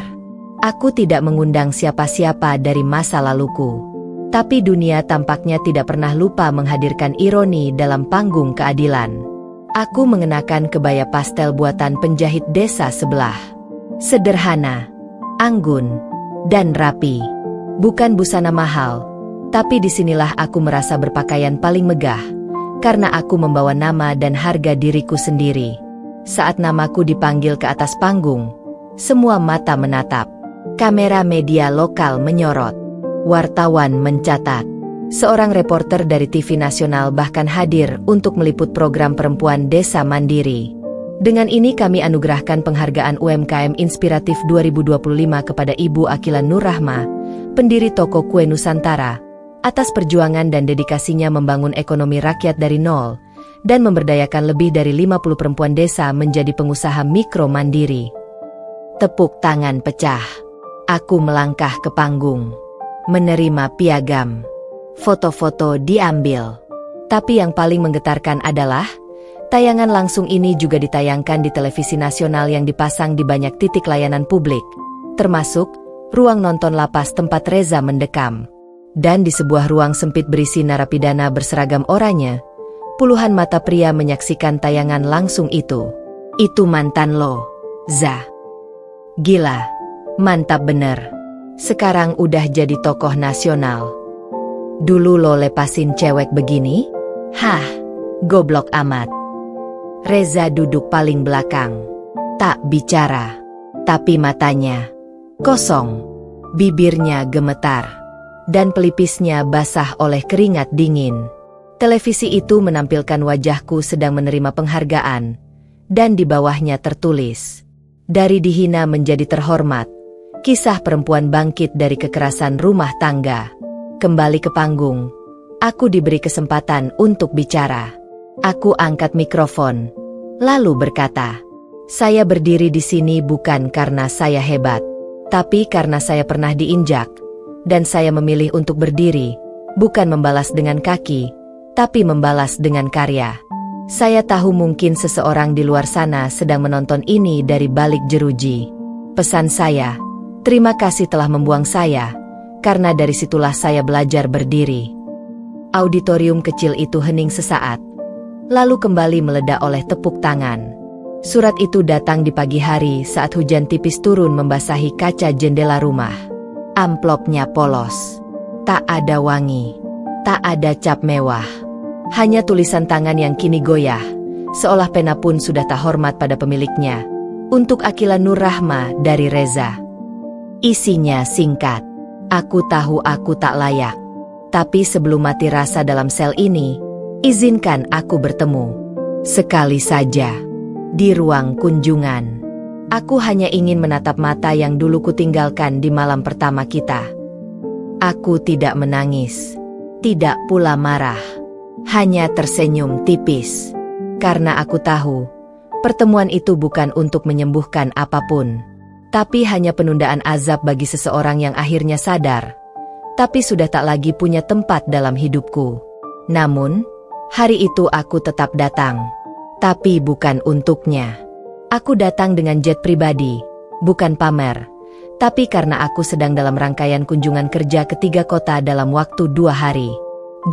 Aku tidak mengundang siapa-siapa dari masa laluku. Tapi dunia tampaknya tidak pernah lupa menghadirkan ironi dalam panggung keadilan. Aku mengenakan kebaya pastel buatan penjahit desa sebelah. Sederhana, anggun, dan rapi. Bukan busana mahal, tapi disinilah aku merasa berpakaian paling megah, karena aku membawa nama dan harga diriku sendiri. Saat namaku dipanggil ke atas panggung, semua mata menatap. Kamera media lokal menyorot. Wartawan mencatat. Seorang reporter dari TV nasional bahkan hadir untuk meliput program Perempuan Desa Mandiri. Dengan ini kami anugerahkan penghargaan UMKM Inspiratif 2025 kepada Ibu Akila Nurrahma, pendiri toko kue Nusantara, atas perjuangan dan dedikasinya membangun ekonomi rakyat dari nol, dan memberdayakan lebih dari 50 perempuan desa menjadi pengusaha mikro mandiri. Tepuk tangan pecah. Aku melangkah ke panggung, menerima piagam. Foto-foto diambil. Tapi yang paling menggetarkan adalah tayangan langsung ini juga ditayangkan di televisi nasional yang dipasang di banyak titik layanan publik, termasuk ruang nonton lapas tempat Reza mendekam. Dan di sebuah ruang sempit berisi narapidana berseragam oranye, puluhan mata pria menyaksikan tayangan langsung itu. Itu mantan lo, Za. Gila, mantap bener. Sekarang udah jadi tokoh nasional. Dulu lo lepasin cewek begini? Hah, goblok amat. Reza duduk paling belakang. Tak bicara. Tapi matanya kosong. Bibirnya gemetar. Dan pelipisnya basah oleh keringat dingin. Televisi itu menampilkan wajahku sedang menerima penghargaan. Dan di bawahnya tertulis, dari dihina menjadi terhormat. Kisah perempuan bangkit dari kekerasan rumah tangga. Kembali ke panggung. Aku diberi kesempatan untuk bicara. Aku angkat mikrofon, lalu berkata, saya berdiri di sini bukan karena saya hebat, tapi karena saya pernah diinjak, dan saya memilih untuk berdiri, bukan membalas dengan kaki, tapi membalas dengan karya. Saya tahu mungkin seseorang di luar sana sedang menonton ini dari balik jeruji. Pesan saya, terima kasih telah membuang saya, karena dari situlah saya belajar berdiri. Auditorium kecil itu hening sesaat, lalu kembali meledak oleh tepuk tangan. Surat itu datang di pagi hari saat hujan tipis turun membasahi kaca jendela rumah. Amplopnya polos. Tak ada wangi. Tak ada cap mewah. Hanya tulisan tangan yang kini goyah, seolah pena pun sudah tak hormat pada pemiliknya. Untuk Akila Nur Rahma dari Reza. Isinya singkat. Aku tahu aku tak layak. Tapi sebelum mati rasa dalam sel ini, izinkan aku bertemu. Sekali saja. Di ruang kunjungan. Aku hanya ingin menatap mata yang dulu kutinggalkan di malam pertama kita. Aku tidak menangis. Tidak pula marah. Hanya tersenyum tipis. Karena aku tahu, pertemuan itu bukan untuk menyembuhkan apapun. Tapi hanya penundaan azab bagi seseorang yang akhirnya sadar. Tapi sudah tak lagi punya tempat dalam hidupku. Namun, hari itu aku tetap datang. Tapi bukan untuknya. Aku datang dengan jet pribadi, bukan pamer. Tapi karena aku sedang dalam rangkaian kunjungan kerja ke 3 kota dalam waktu 2 hari.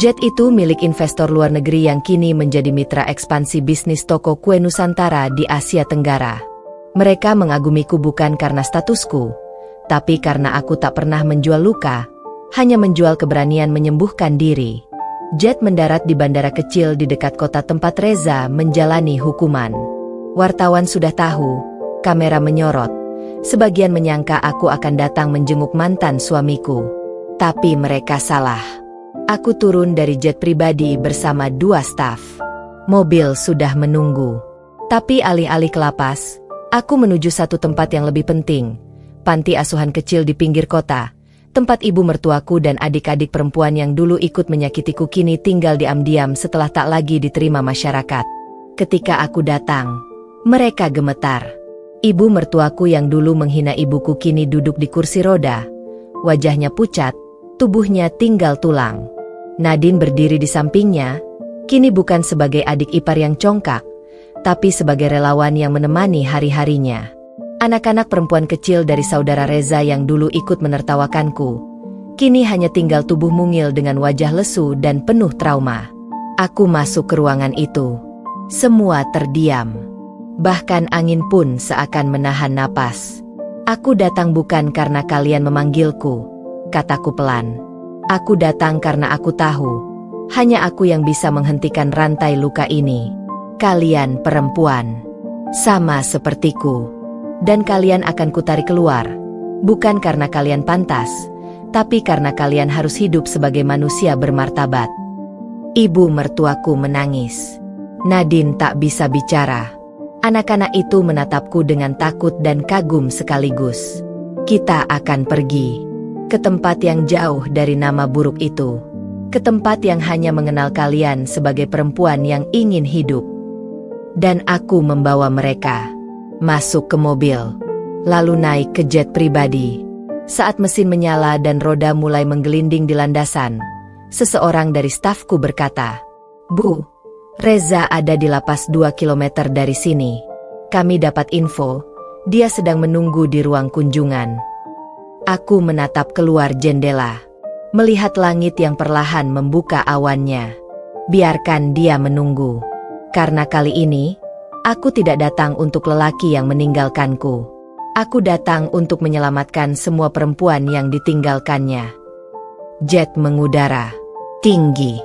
Jet itu milik investor luar negeri yang kini menjadi mitra ekspansi bisnis toko kue Nusantara di Asia Tenggara. Mereka mengagumiku bukan karena statusku, tapi karena aku tak pernah menjual luka, hanya menjual keberanian menyembuhkan diri. Jet mendarat di bandara kecil di dekat kota tempat Reza menjalani hukuman. Wartawan sudah tahu, kamera menyorot. Sebagian menyangka aku akan datang menjenguk mantan suamiku. Tapi mereka salah. Aku turun dari jet pribadi bersama 2 staf. Mobil sudah menunggu. Tapi alih-alih ke lapas, aku menuju satu tempat yang lebih penting. Panti asuhan kecil di pinggir kota. Tempat ibu mertuaku dan adik-adik perempuan yang dulu ikut menyakitiku kini tinggal diam-diam setelah tak lagi diterima masyarakat. Ketika aku datang, mereka gemetar. Ibu mertuaku yang dulu menghina ibuku kini duduk di kursi roda. Wajahnya pucat, tubuhnya tinggal tulang. Nadine berdiri di sampingnya, kini bukan sebagai adik ipar yang congkak, tapi sebagai relawan yang menemani hari-harinya. Anak-anak perempuan kecil dari saudara Reza yang dulu ikut menertawakanku, kini hanya tinggal tubuh mungil dengan wajah lesu dan penuh trauma. Aku masuk ke ruangan itu. Semua terdiam. Bahkan angin pun seakan menahan napas. Aku datang bukan karena kalian memanggilku, kataku pelan. Aku datang karena aku tahu, hanya aku yang bisa menghentikan rantai luka ini. Kalian perempuan, sama sepertiku. Dan kalian akan kutarik keluar, bukan karena kalian pantas, tapi karena kalian harus hidup sebagai manusia bermartabat. Ibu mertuaku menangis. Nadine tak bisa bicara. Anak-anak itu menatapku dengan takut dan kagum sekaligus. Kita akan pergi ke tempat yang jauh dari nama buruk itu. Ke tempat yang hanya mengenal kalian sebagai perempuan yang ingin hidup. Dan aku membawa mereka masuk ke mobil, lalu naik ke jet pribadi. Saat mesin menyala dan roda mulai menggelinding di landasan, seseorang dari stafku berkata, "Bu, Reza ada di lapas 2 kilometer dari sini. Kami dapat info, dia sedang menunggu di ruang kunjungan." Aku menatap keluar jendela, melihat langit yang perlahan membuka awannya. Biarkan dia menunggu. Karena kali ini, aku tidak datang untuk lelaki yang meninggalkanku. Aku datang untuk menyelamatkan semua perempuan yang ditinggalkannya. Jet mengudara, tinggi,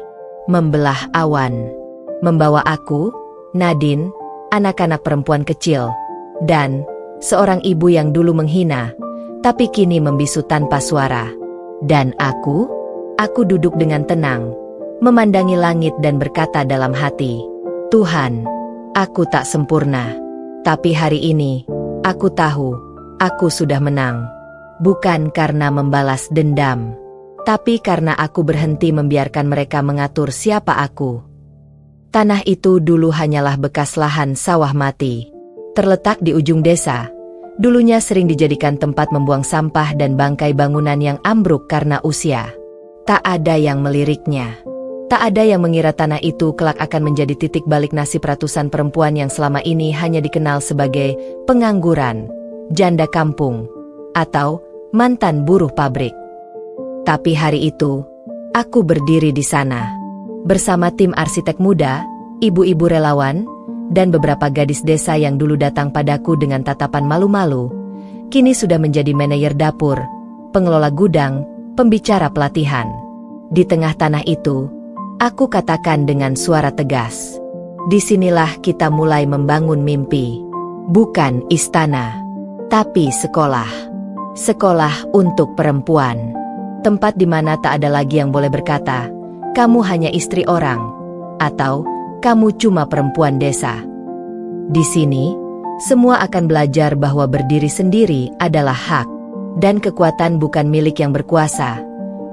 membelah awan. Membawa aku, Nadine, anak-anak perempuan kecil, dan seorang ibu yang dulu menghina, tapi kini membisu tanpa suara. Dan aku duduk dengan tenang, memandangi langit dan berkata dalam hati, "Tuhan, aku tak sempurna, tapi hari ini, aku tahu, aku sudah menang. Bukan karena membalas dendam, tapi karena aku berhenti membiarkan mereka mengatur siapa aku." Tanah itu dulu hanyalah bekas lahan sawah mati. Terletak di ujung desa, dulunya sering dijadikan tempat membuang sampah dan bangkai bangunan yang ambruk karena usia. Tak ada yang meliriknya. Tak ada yang mengira tanah itu kelak akan menjadi titik balik nasib ratusan perempuan yang selama ini hanya dikenal sebagai pengangguran, janda kampung, atau mantan buruh pabrik. Tapi hari itu, aku berdiri di sana, bersama tim arsitek muda, ibu-ibu relawan, dan beberapa gadis desa yang dulu datang padaku dengan tatapan malu-malu, kini sudah menjadi manajer dapur, pengelola gudang, pembicara pelatihan. Di tengah tanah itu, Aku katakan dengan suara tegas. Disinilah kita mulai membangun mimpi. Bukan istana, tapi sekolah. Sekolah untuk perempuan. Tempat di mana tak ada lagi yang boleh berkata, kamu hanya istri orang, atau kamu cuma perempuan desa. Di sini, semua akan belajar bahwa berdiri sendiri adalah hak, dan kekuatan bukan milik yang berkuasa,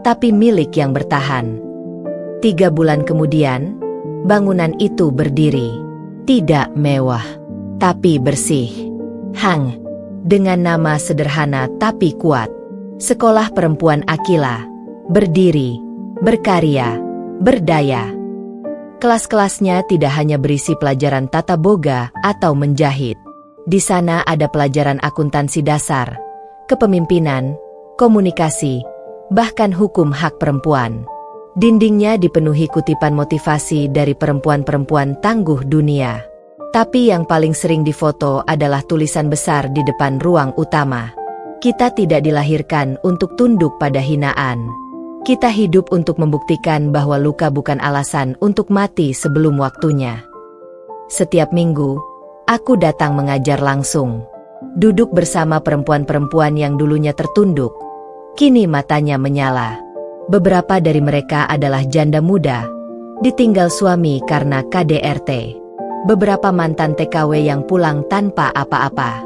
tapi milik yang bertahan. 3 bulan kemudian, bangunan itu berdiri. Tidak mewah, tapi bersih. Hang, dengan nama sederhana tapi kuat. Sekolah Perempuan Akila. Berdiri, berkarya, berdaya. Kelas-kelasnya tidak hanya berisi pelajaran tata boga atau menjahit. Di sana ada pelajaran akuntansi dasar, kepemimpinan, komunikasi, bahkan hukum hak perempuan. Dindingnya dipenuhi kutipan motivasi dari perempuan-perempuan tangguh dunia. Tapi yang paling sering difoto adalah tulisan besar di depan ruang utama. Kita tidak dilahirkan untuk tunduk pada hinaan. Kita hidup untuk membuktikan bahwa luka bukan alasan untuk mati sebelum waktunya. Setiap minggu, aku datang mengajar langsung. Duduk bersama perempuan-perempuan yang dulunya tertunduk. Kini matanya menyala. Beberapa dari mereka adalah janda muda, ditinggal suami karena KDRT. Beberapa mantan TKW yang pulang tanpa apa-apa.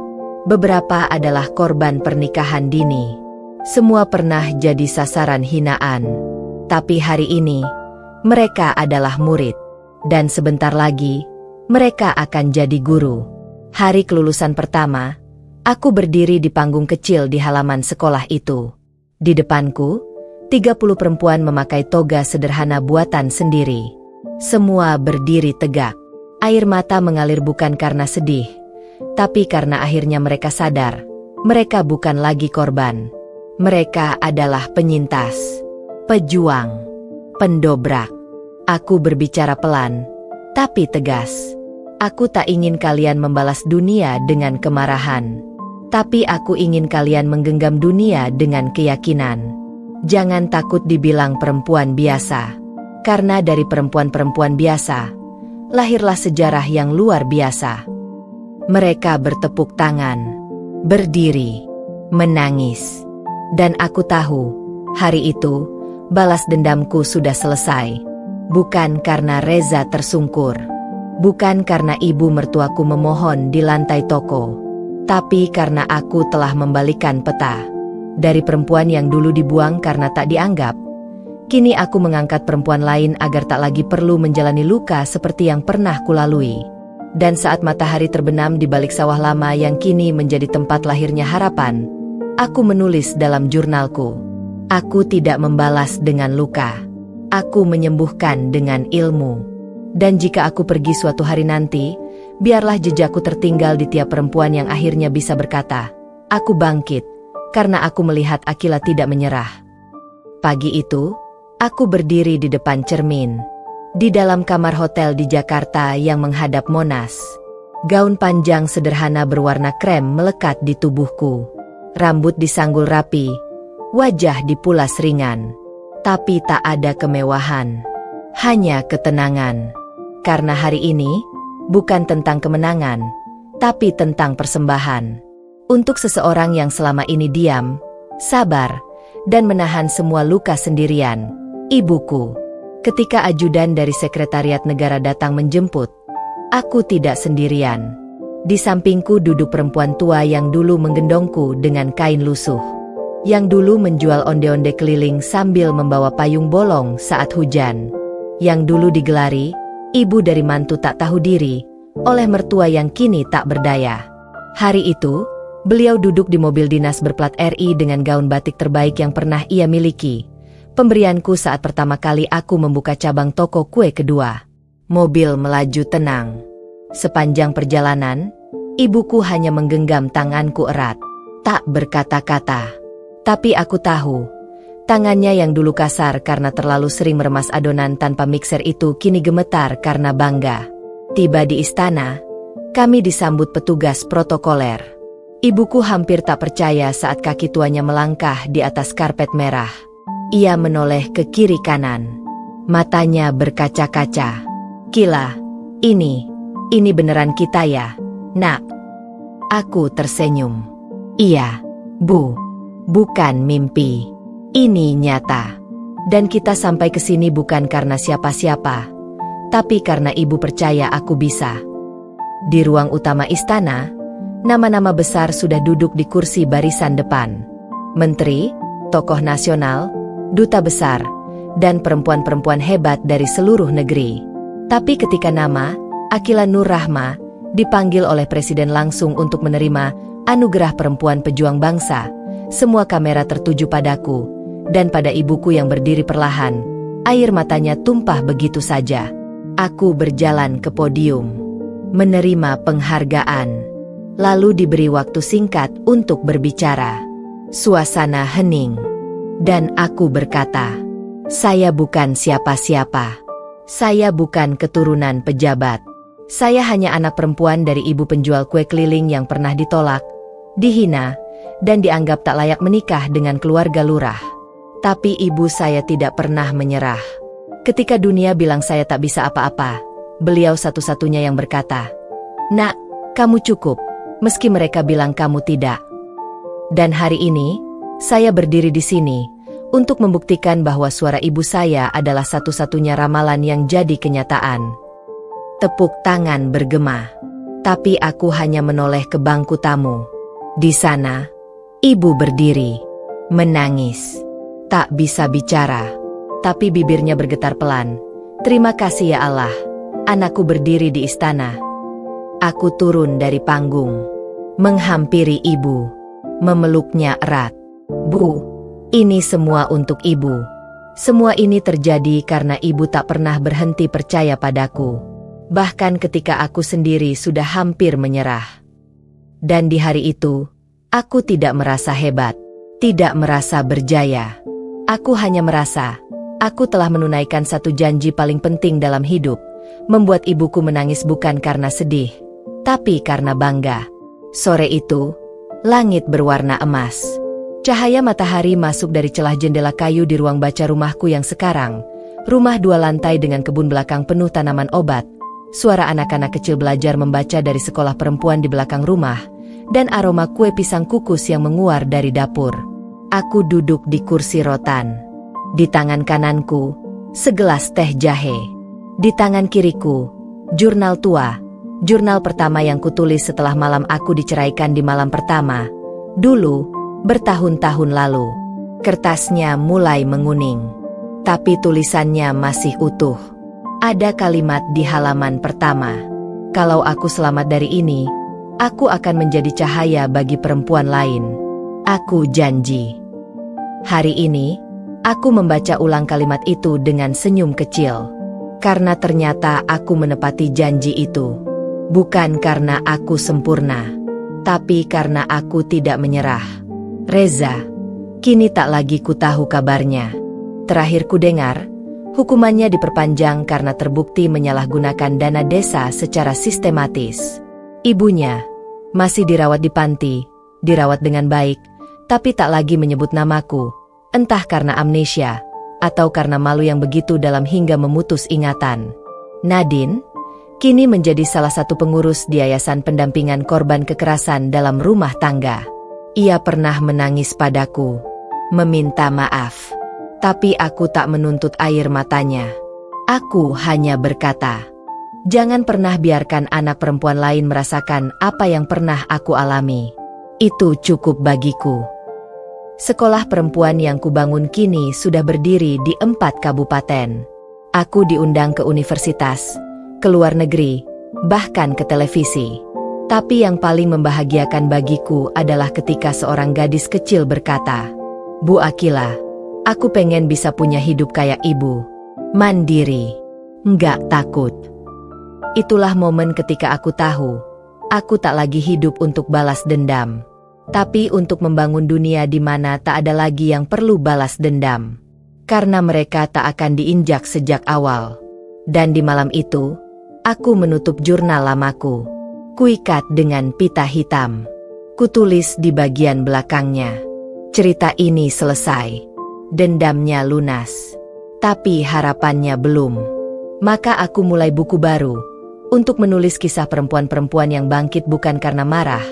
Beberapa adalah korban pernikahan dini. Semua pernah jadi sasaran hinaan. Tapi hari ini, mereka adalah murid. Dan sebentar lagi, mereka akan jadi guru. Hari kelulusan pertama, aku berdiri di panggung kecil di halaman sekolah itu. Di depanku, 30 perempuan memakai toga sederhana buatan sendiri. Semua berdiri tegak. Air mata mengalir bukan karena sedih, tapi karena akhirnya mereka sadar, mereka bukan lagi korban. Mereka adalah penyintas, pejuang, pendobrak. Aku berbicara pelan, tapi tegas. Aku tak ingin kalian membalas dunia dengan kemarahan, tapi aku ingin kalian menggenggam dunia dengan keyakinan. Jangan takut dibilang perempuan biasa, karena dari perempuan-perempuan biasa, lahirlah sejarah yang luar biasa. Mereka bertepuk tangan, berdiri, menangis. Dan aku tahu, hari itu, balas dendamku sudah selesai. Bukan karena Reza tersungkur. Bukan karena ibu mertuaku memohon di lantai toko. Tapi karena aku telah membalikan peta. Dari perempuan yang dulu dibuang karena tak dianggap, kini aku mengangkat perempuan lain agar tak lagi perlu menjalani luka seperti yang pernah kulalui. Dan saat matahari terbenam di balik sawah lama yang kini menjadi tempat lahirnya harapan, aku menulis dalam jurnalku. Aku tidak membalas dengan luka. Aku menyembuhkan dengan ilmu. Dan jika aku pergi suatu hari nanti, biarlah jejakku tertinggal di tiap perempuan yang akhirnya bisa berkata, aku bangkit, karena aku melihat Akila tidak menyerah. Pagi itu, aku berdiri di depan cermin. Di dalam kamar hotel di Jakarta yang menghadap Monas. Gaun panjang sederhana berwarna krem melekat di tubuhku. Rambut disanggul rapi, wajah dipulas ringan. Tapi tak ada kemewahan. Hanya ketenangan. Karena hari ini, bukan tentang kemenangan, tapi tentang persembahan. Untuk seseorang yang selama ini diam, sabar, dan menahan semua luka sendirian, ibuku. Ketika ajudan dari Sekretariat Negara datang menjemput, aku tidak sendirian. Di sampingku duduk perempuan tua yang dulu menggendongku dengan kain lusuh. Yang dulu menjual onde-onde keliling sambil membawa payung bolong saat hujan. Yang dulu digelari, ibu dari mantu tak tahu diri, oleh mertua yang kini tak berdaya. Hari itu, beliau duduk di mobil dinas berplat RI dengan gaun batik terbaik yang pernah ia miliki. Pemberianku saat pertama kali aku membuka cabang toko kue kedua. Mobil melaju tenang. Sepanjang perjalanan, ibuku hanya menggenggam tanganku erat. Tak berkata-kata. Tapi aku tahu, tangannya yang dulu kasar karena terlalu sering meremas adonan tanpa mixer itu kini gemetar karena bangga. Tiba di istana, kami disambut petugas protokoler. Ibuku hampir tak percaya saat kaki tuanya melangkah di atas karpet merah. Ia menoleh ke kiri kanan. Matanya berkaca-kaca. Kila, ini beneran kita ya, Nak? Aku tersenyum. Iya, Bu. Bukan mimpi. Ini nyata. Dan kita sampai ke sini bukan karena siapa-siapa, tapi karena Ibu percaya aku bisa. Di ruang utama istana, nama-nama besar sudah duduk di kursi barisan depan. Menteri, tokoh nasional, duta besar, dan perempuan-perempuan hebat dari seluruh negeri. Tapi ketika nama Akila Nur Rahma dipanggil oleh Presiden langsung untuk menerima anugerah perempuan pejuang bangsa, semua kamera tertuju padaku dan pada ibuku yang berdiri perlahan. Air matanya tumpah begitu saja. Aku berjalan ke podium, menerima penghargaan, lalu diberi waktu singkat untuk berbicara. Suasana hening, dan aku berkata, "Saya bukan siapa-siapa. Saya bukan keturunan pejabat. Saya hanya anak perempuan dari ibu penjual kue keliling yang pernah ditolak, dihina, dan dianggap tak layak menikah dengan keluarga lurah. Tapi ibu saya tidak pernah menyerah. Ketika dunia bilang saya tak bisa apa-apa, beliau satu-satunya yang berkata, 'Nak, kamu cukup, meski mereka bilang kamu tidak.' Dan hari ini, saya berdiri di sini untuk membuktikan bahwa suara ibu saya adalah satu-satunya ramalan yang jadi kenyataan." Tepuk tangan bergema. Tapi aku hanya menoleh ke bangku tamu. Di sana, ibu berdiri, menangis. Tak bisa bicara, tapi bibirnya bergetar pelan. "Terima kasih ya Allah, anakku berdiri di istana." Aku turun dari panggung, menghampiri ibu, memeluknya erat. "Bu, ini semua untuk ibu. Semua ini terjadi karena ibu tak pernah berhenti percaya padaku. Bahkan ketika aku sendiri sudah hampir menyerah. Dan di hari itu, aku tidak merasa hebat, tidak merasa berjaya. Aku hanya merasa, aku telah menunaikan satu janji paling penting dalam hidup, membuat ibuku menangis bukan karena sedih, tapi karena bangga." Sore itu, langit berwarna emas. Cahaya matahari masuk dari celah jendela kayu di ruang baca rumahku yang sekarang, rumah 2 lantai dengan kebun belakang penuh tanaman obat. Suara anak-anak kecil belajar membaca dari sekolah perempuan di belakang rumah, dan aroma kue pisang kukus yang menguar dari dapur. Aku duduk di kursi rotan. Di tangan kananku, segelas teh jahe. Di tangan kiriku, jurnal tua, jurnal pertama yang kutulis setelah malam aku diceraikan di malam pertama. Dulu, bertahun-tahun lalu. Kertasnya mulai menguning, tapi tulisannya masih utuh. Ada kalimat di halaman pertama. "Kalau aku selamat dari ini, aku akan menjadi cahaya bagi perempuan lain. Aku janji." Hari ini, aku membaca ulang kalimat itu dengan senyum kecil. Karena ternyata aku menepati janji itu. Bukan karena aku sempurna, tapi karena aku tidak menyerah. Reza, kini tak lagi ku tahu kabarnya. Terakhir ku dengar, hukumannya diperpanjang karena terbukti menyalahgunakan dana desa secara sistematis. Ibunya masih dirawat di panti, dirawat dengan baik, tapi tak lagi menyebut namaku, entah karena amnesia, atau karena malu yang begitu dalam hingga memutus ingatan. Nadine kini menjadi salah satu pengurus di Yayasan Pendampingan Korban Kekerasan dalam Rumah Tangga. Ia pernah menangis padaku, meminta maaf. Tapi aku tak menuntut air matanya. Aku hanya berkata, "Jangan pernah biarkan anak perempuan lain merasakan apa yang pernah aku alami. Itu cukup bagiku." Sekolah perempuan yang kubangun kini sudah berdiri di 4 kabupaten. Aku diundang ke universitas, ke luar negeri, bahkan ke televisi. Tapi yang paling membahagiakan bagiku adalah ketika seorang gadis kecil berkata, "Bu Akila, aku pengen bisa punya hidup kayak ibu. Mandiri, nggak takut." Itulah momen ketika aku tahu, aku tak lagi hidup untuk balas dendam, tapi untuk membangun dunia di mana tak ada lagi yang perlu balas dendam. Karena mereka tak akan diinjak sejak awal. Dan di malam itu, aku menutup jurnal lamaku. Kuikat dengan pita hitam. Kutulis di bagian belakangnya, "Cerita ini selesai. Dendamnya lunas. Tapi harapannya belum. Maka aku mulai buku baru untuk menulis kisah perempuan-perempuan yang bangkit bukan karena marah,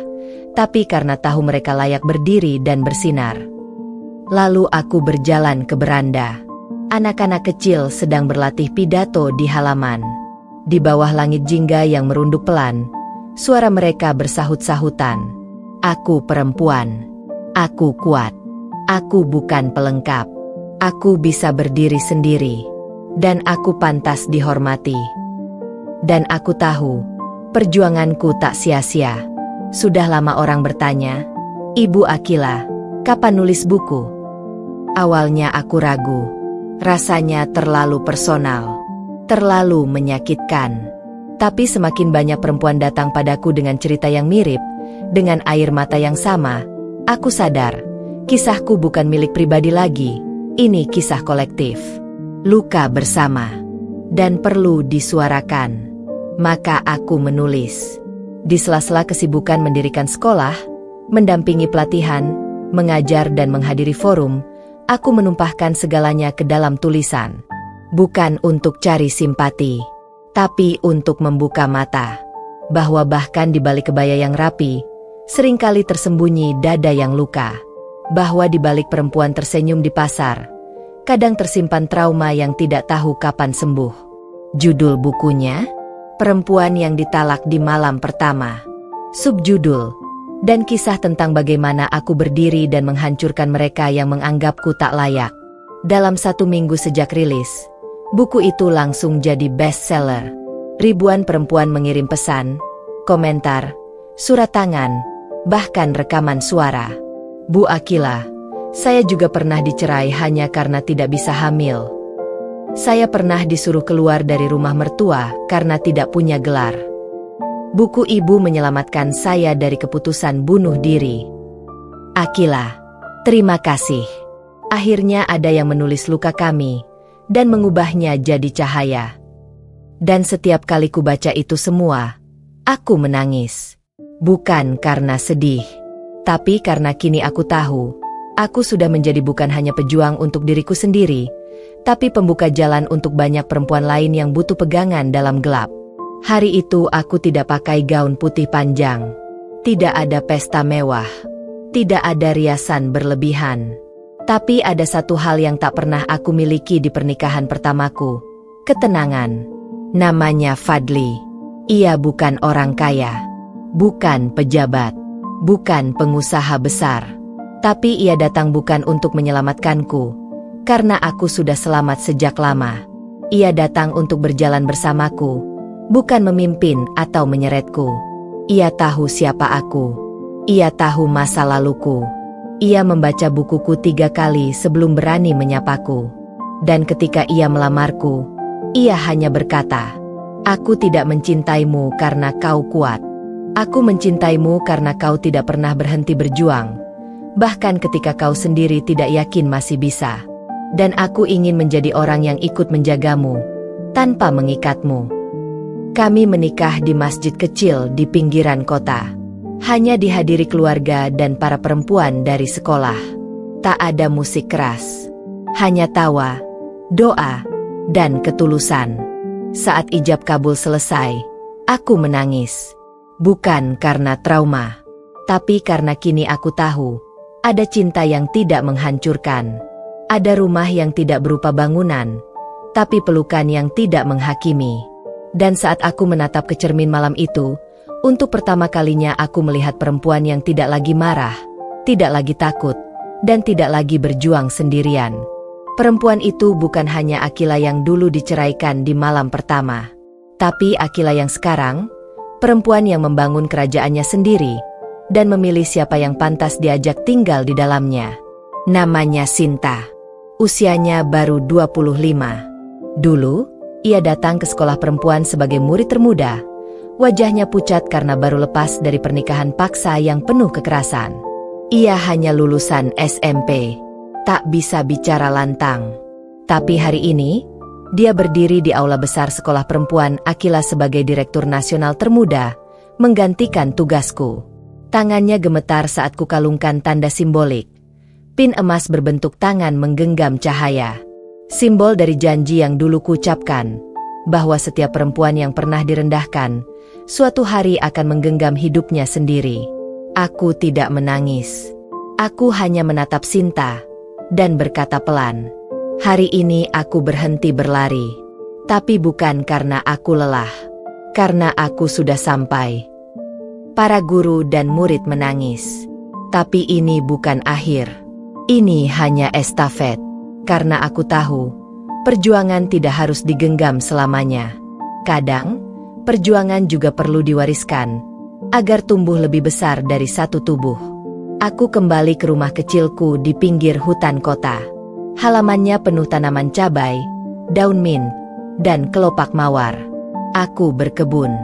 tapi karena tahu mereka layak berdiri dan bersinar. Lalu aku berjalan ke beranda. Anak-anak kecil sedang berlatih pidato di halaman. Di bawah langit jingga yang merunduk pelan, suara mereka bersahut-sahutan. Aku perempuan. Aku kuat. Aku bukan pelengkap. Aku bisa berdiri sendiri. Dan aku pantas dihormati. Dan aku tahu, perjuanganku tak sia-sia. Sudah lama orang bertanya, "Ibu Akila, kapan nulis buku?" Awalnya aku ragu. Rasanya terlalu personal, terlalu menyakitkan. Tapi semakin banyak perempuan datang padaku dengan cerita yang mirip, dengan air mata yang sama, aku sadar, kisahku bukan milik pribadi lagi, ini kisah kolektif. Luka bersama, dan perlu disuarakan. Maka aku menulis. Di sela-sela kesibukan mendirikan sekolah, mendampingi pelatihan, mengajar dan menghadiri forum, aku menumpahkan segalanya ke dalam tulisan. Bukan untuk cari simpati, tapi untuk membuka mata. Bahwa bahkan di balik kebaya yang rapi, seringkali tersembunyi dada yang luka. Bahwa di balik perempuan tersenyum di pasar, kadang tersimpan trauma yang tidak tahu kapan sembuh. Judul bukunya, Perempuan yang Ditalak di Malam Pertama. Subjudul, dan kisah tentang bagaimana aku berdiri dan menghancurkan mereka yang menganggapku tak layak. Dalam 1 minggu sejak rilis, buku itu langsung jadi bestseller. Ribuan perempuan mengirim pesan, komentar, surat tangan, bahkan rekaman suara. "Bu Akila, saya juga pernah dicerai hanya karena tidak bisa hamil. Saya pernah disuruh keluar dari rumah mertua karena tidak punya gelar. Buku ibu menyelamatkan saya dari keputusan bunuh diri. Akila, terima kasih. Akhirnya ada yang menulis luka kami dan mengubahnya jadi cahaya." Dan setiap kali ku baca itu semua, aku menangis. Bukan karena sedih, tapi karena kini aku tahu, aku sudah menjadi bukan hanya pejuang untuk diriku sendiri, tapi pembuka jalan untuk banyak perempuan lain yang butuh pegangan dalam gelap. Hari itu aku tidak pakai gaun putih panjang. Tidak ada pesta mewah. Tidak ada riasan berlebihan. Tapi ada satu hal yang tak pernah aku miliki di pernikahan pertamaku. Ketenangan. Namanya Fadli. Ia bukan orang kaya. Bukan pejabat. Bukan pengusaha besar. Tapi ia datang bukan untuk menyelamatkanku, karena aku sudah selamat sejak lama. Ia datang untuk berjalan bersamaku, bukan memimpin atau menyeretku. Ia tahu siapa aku. Ia tahu masa laluku. Ia membaca bukuku 3 kali sebelum berani menyapaku. Dan ketika ia melamarku, ia hanya berkata, "Aku tidak mencintaimu karena kau kuat. Aku mencintaimu karena kau tidak pernah berhenti berjuang. Bahkan ketika kau sendiri tidak yakin masih bisa. Dan aku ingin menjadi orang yang ikut menjagamu, tanpa mengikatmu." Kami menikah di masjid kecil di pinggiran kota. Hanya dihadiri keluarga dan para perempuan dari sekolah. Tak ada musik keras. Hanya tawa, doa, dan ketulusan. Saat ijab kabul selesai, aku menangis. Bukan karena trauma, tapi karena kini aku tahu, ada cinta yang tidak menghancurkan. Ada rumah yang tidak berupa bangunan, tapi pelukan yang tidak menghakimi. Dan saat aku menatap ke cermin malam itu, untuk pertama kalinya aku melihat perempuan yang tidak lagi marah, tidak lagi takut, dan tidak lagi berjuang sendirian. Perempuan itu bukan hanya Akila yang dulu diceraikan di malam pertama, tapi Akila yang sekarang, perempuan yang membangun kerajaannya sendiri, dan memilih siapa yang pantas diajak tinggal di dalamnya. Namanya Sinta. Usianya baru 25. Dulu, ia datang ke sekolah perempuan sebagai murid termuda. Wajahnya pucat karena baru lepas dari pernikahan paksa yang penuh kekerasan. Ia hanya lulusan SMP. Tak bisa bicara lantang. Tapi hari ini, dia berdiri di aula besar sekolah perempuan Akila sebagai Direktur Nasional Termuda, menggantikan tugasku. Tangannya gemetar saat kukalungkan tanda simbolik. Pin emas berbentuk tangan menggenggam cahaya. Simbol dari janji yang dulu kuucapkan, bahwa setiap perempuan yang pernah direndahkan, suatu hari akan menggenggam hidupnya sendiri. Aku tidak menangis. Aku hanya menatap Sinta dan berkata pelan, "Hari ini aku berhenti berlari. Tapi bukan karena aku lelah, karena aku sudah sampai." Para guru dan murid menangis. Tapi ini bukan akhir. Ini hanya estafet. Karena aku tahu, perjuangan tidak harus digenggam selamanya. Kadang, perjuangan juga perlu diwariskan, agar tumbuh lebih besar dari satu tubuh. Aku kembali ke rumah kecilku di pinggir hutan kota. Halamannya penuh tanaman cabai, daun mint, dan kelopak mawar. Aku berkebun,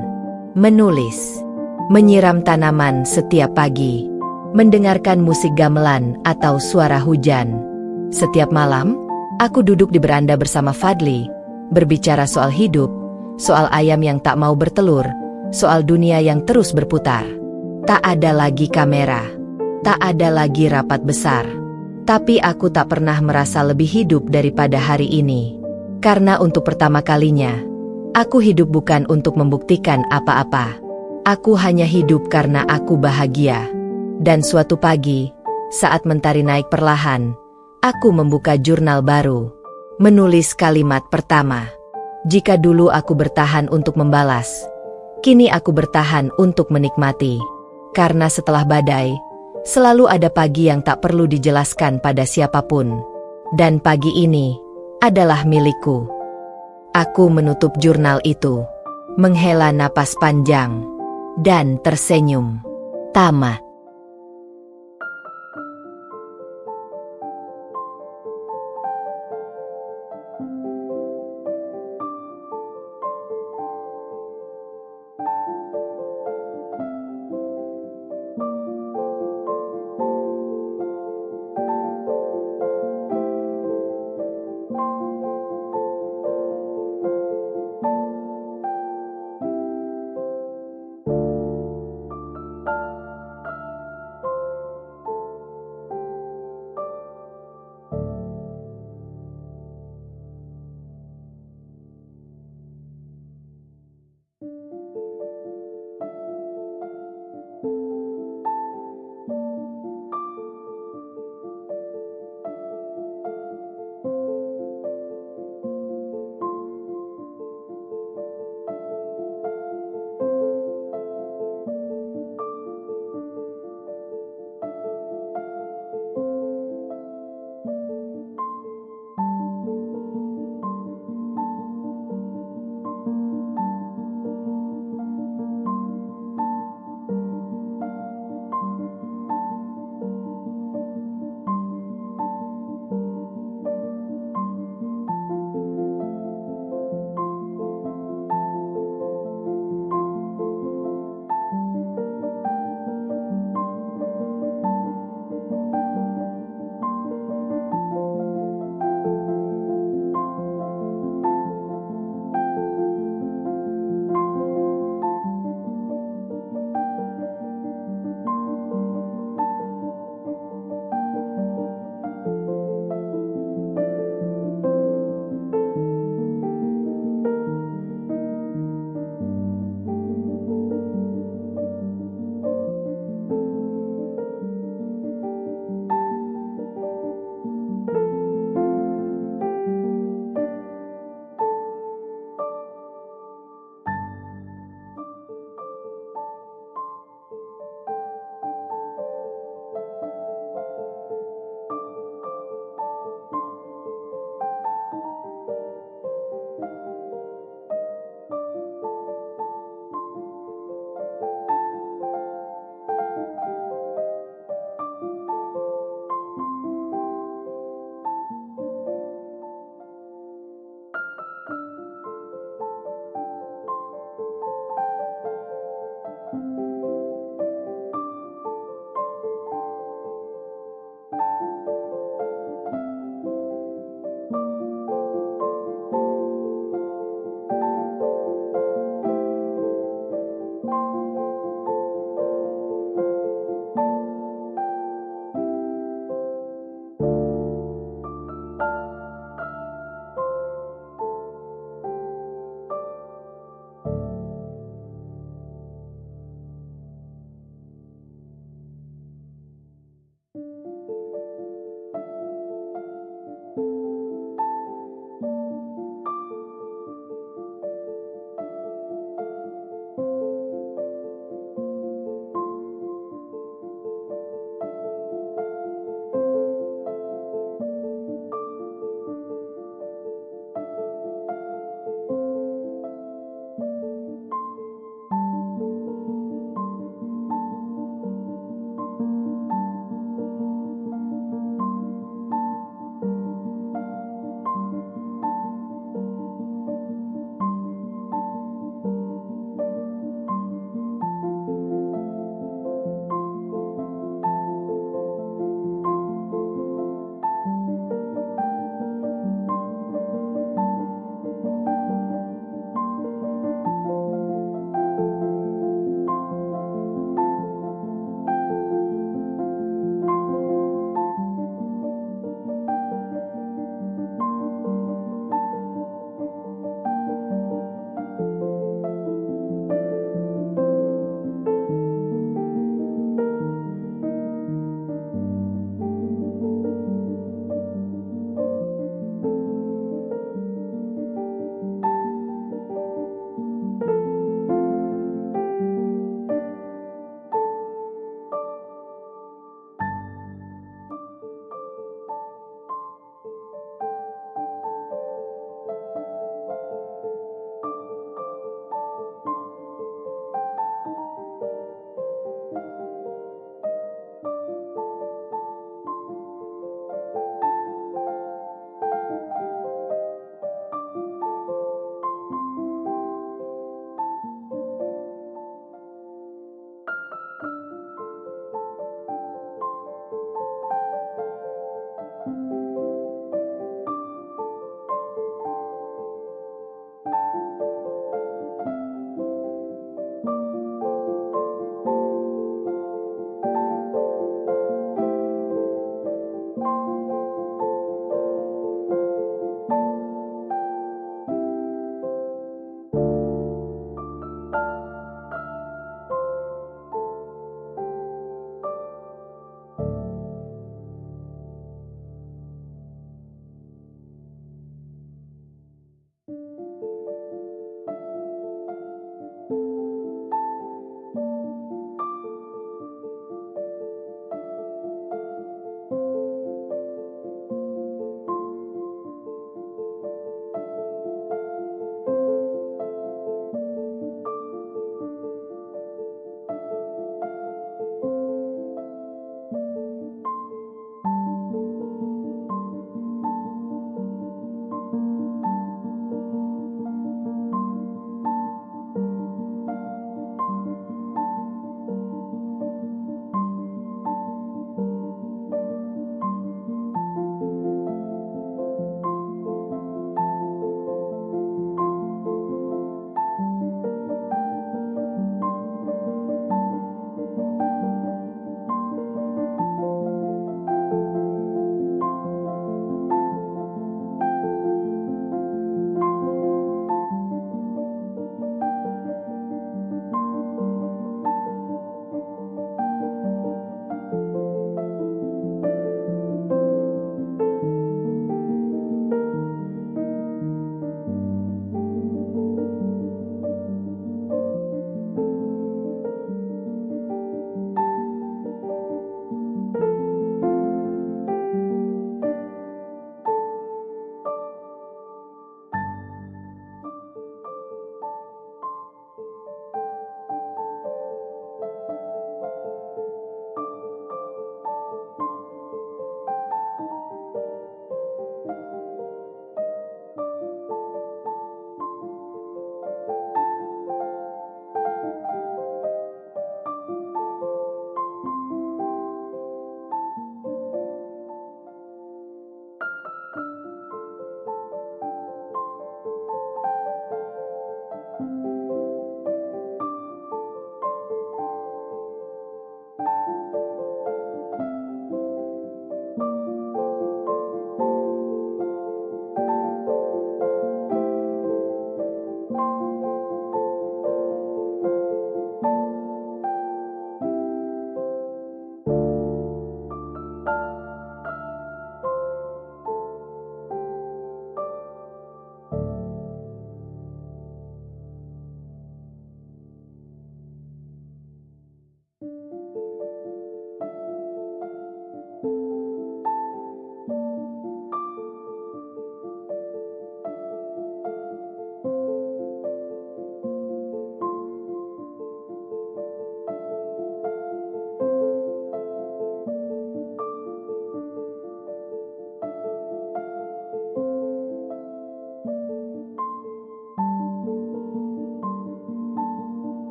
menulis, menyiram tanaman setiap pagi, mendengarkan musik gamelan atau suara hujan. Setiap malam, aku duduk di beranda bersama Fadli, berbicara soal hidup, soal ayam yang tak mau bertelur, soal dunia yang terus berputar. Tak ada lagi kamera, tak ada lagi rapat besar. Tapi aku tak pernah merasa lebih hidup daripada hari ini. Karena untuk pertama kalinya, aku hidup bukan untuk membuktikan apa-apa. Aku hanya hidup karena aku bahagia. Dan suatu pagi, saat mentari naik perlahan, aku membuka jurnal baru, menulis kalimat pertama. Jika dulu aku bertahan untuk membalas, kini aku bertahan untuk menikmati. Karena setelah badai, selalu ada pagi yang tak perlu dijelaskan pada siapapun. Dan pagi ini adalah milikku. Aku menutup jurnal itu, menghela napas panjang, dan tersenyum. Tamat.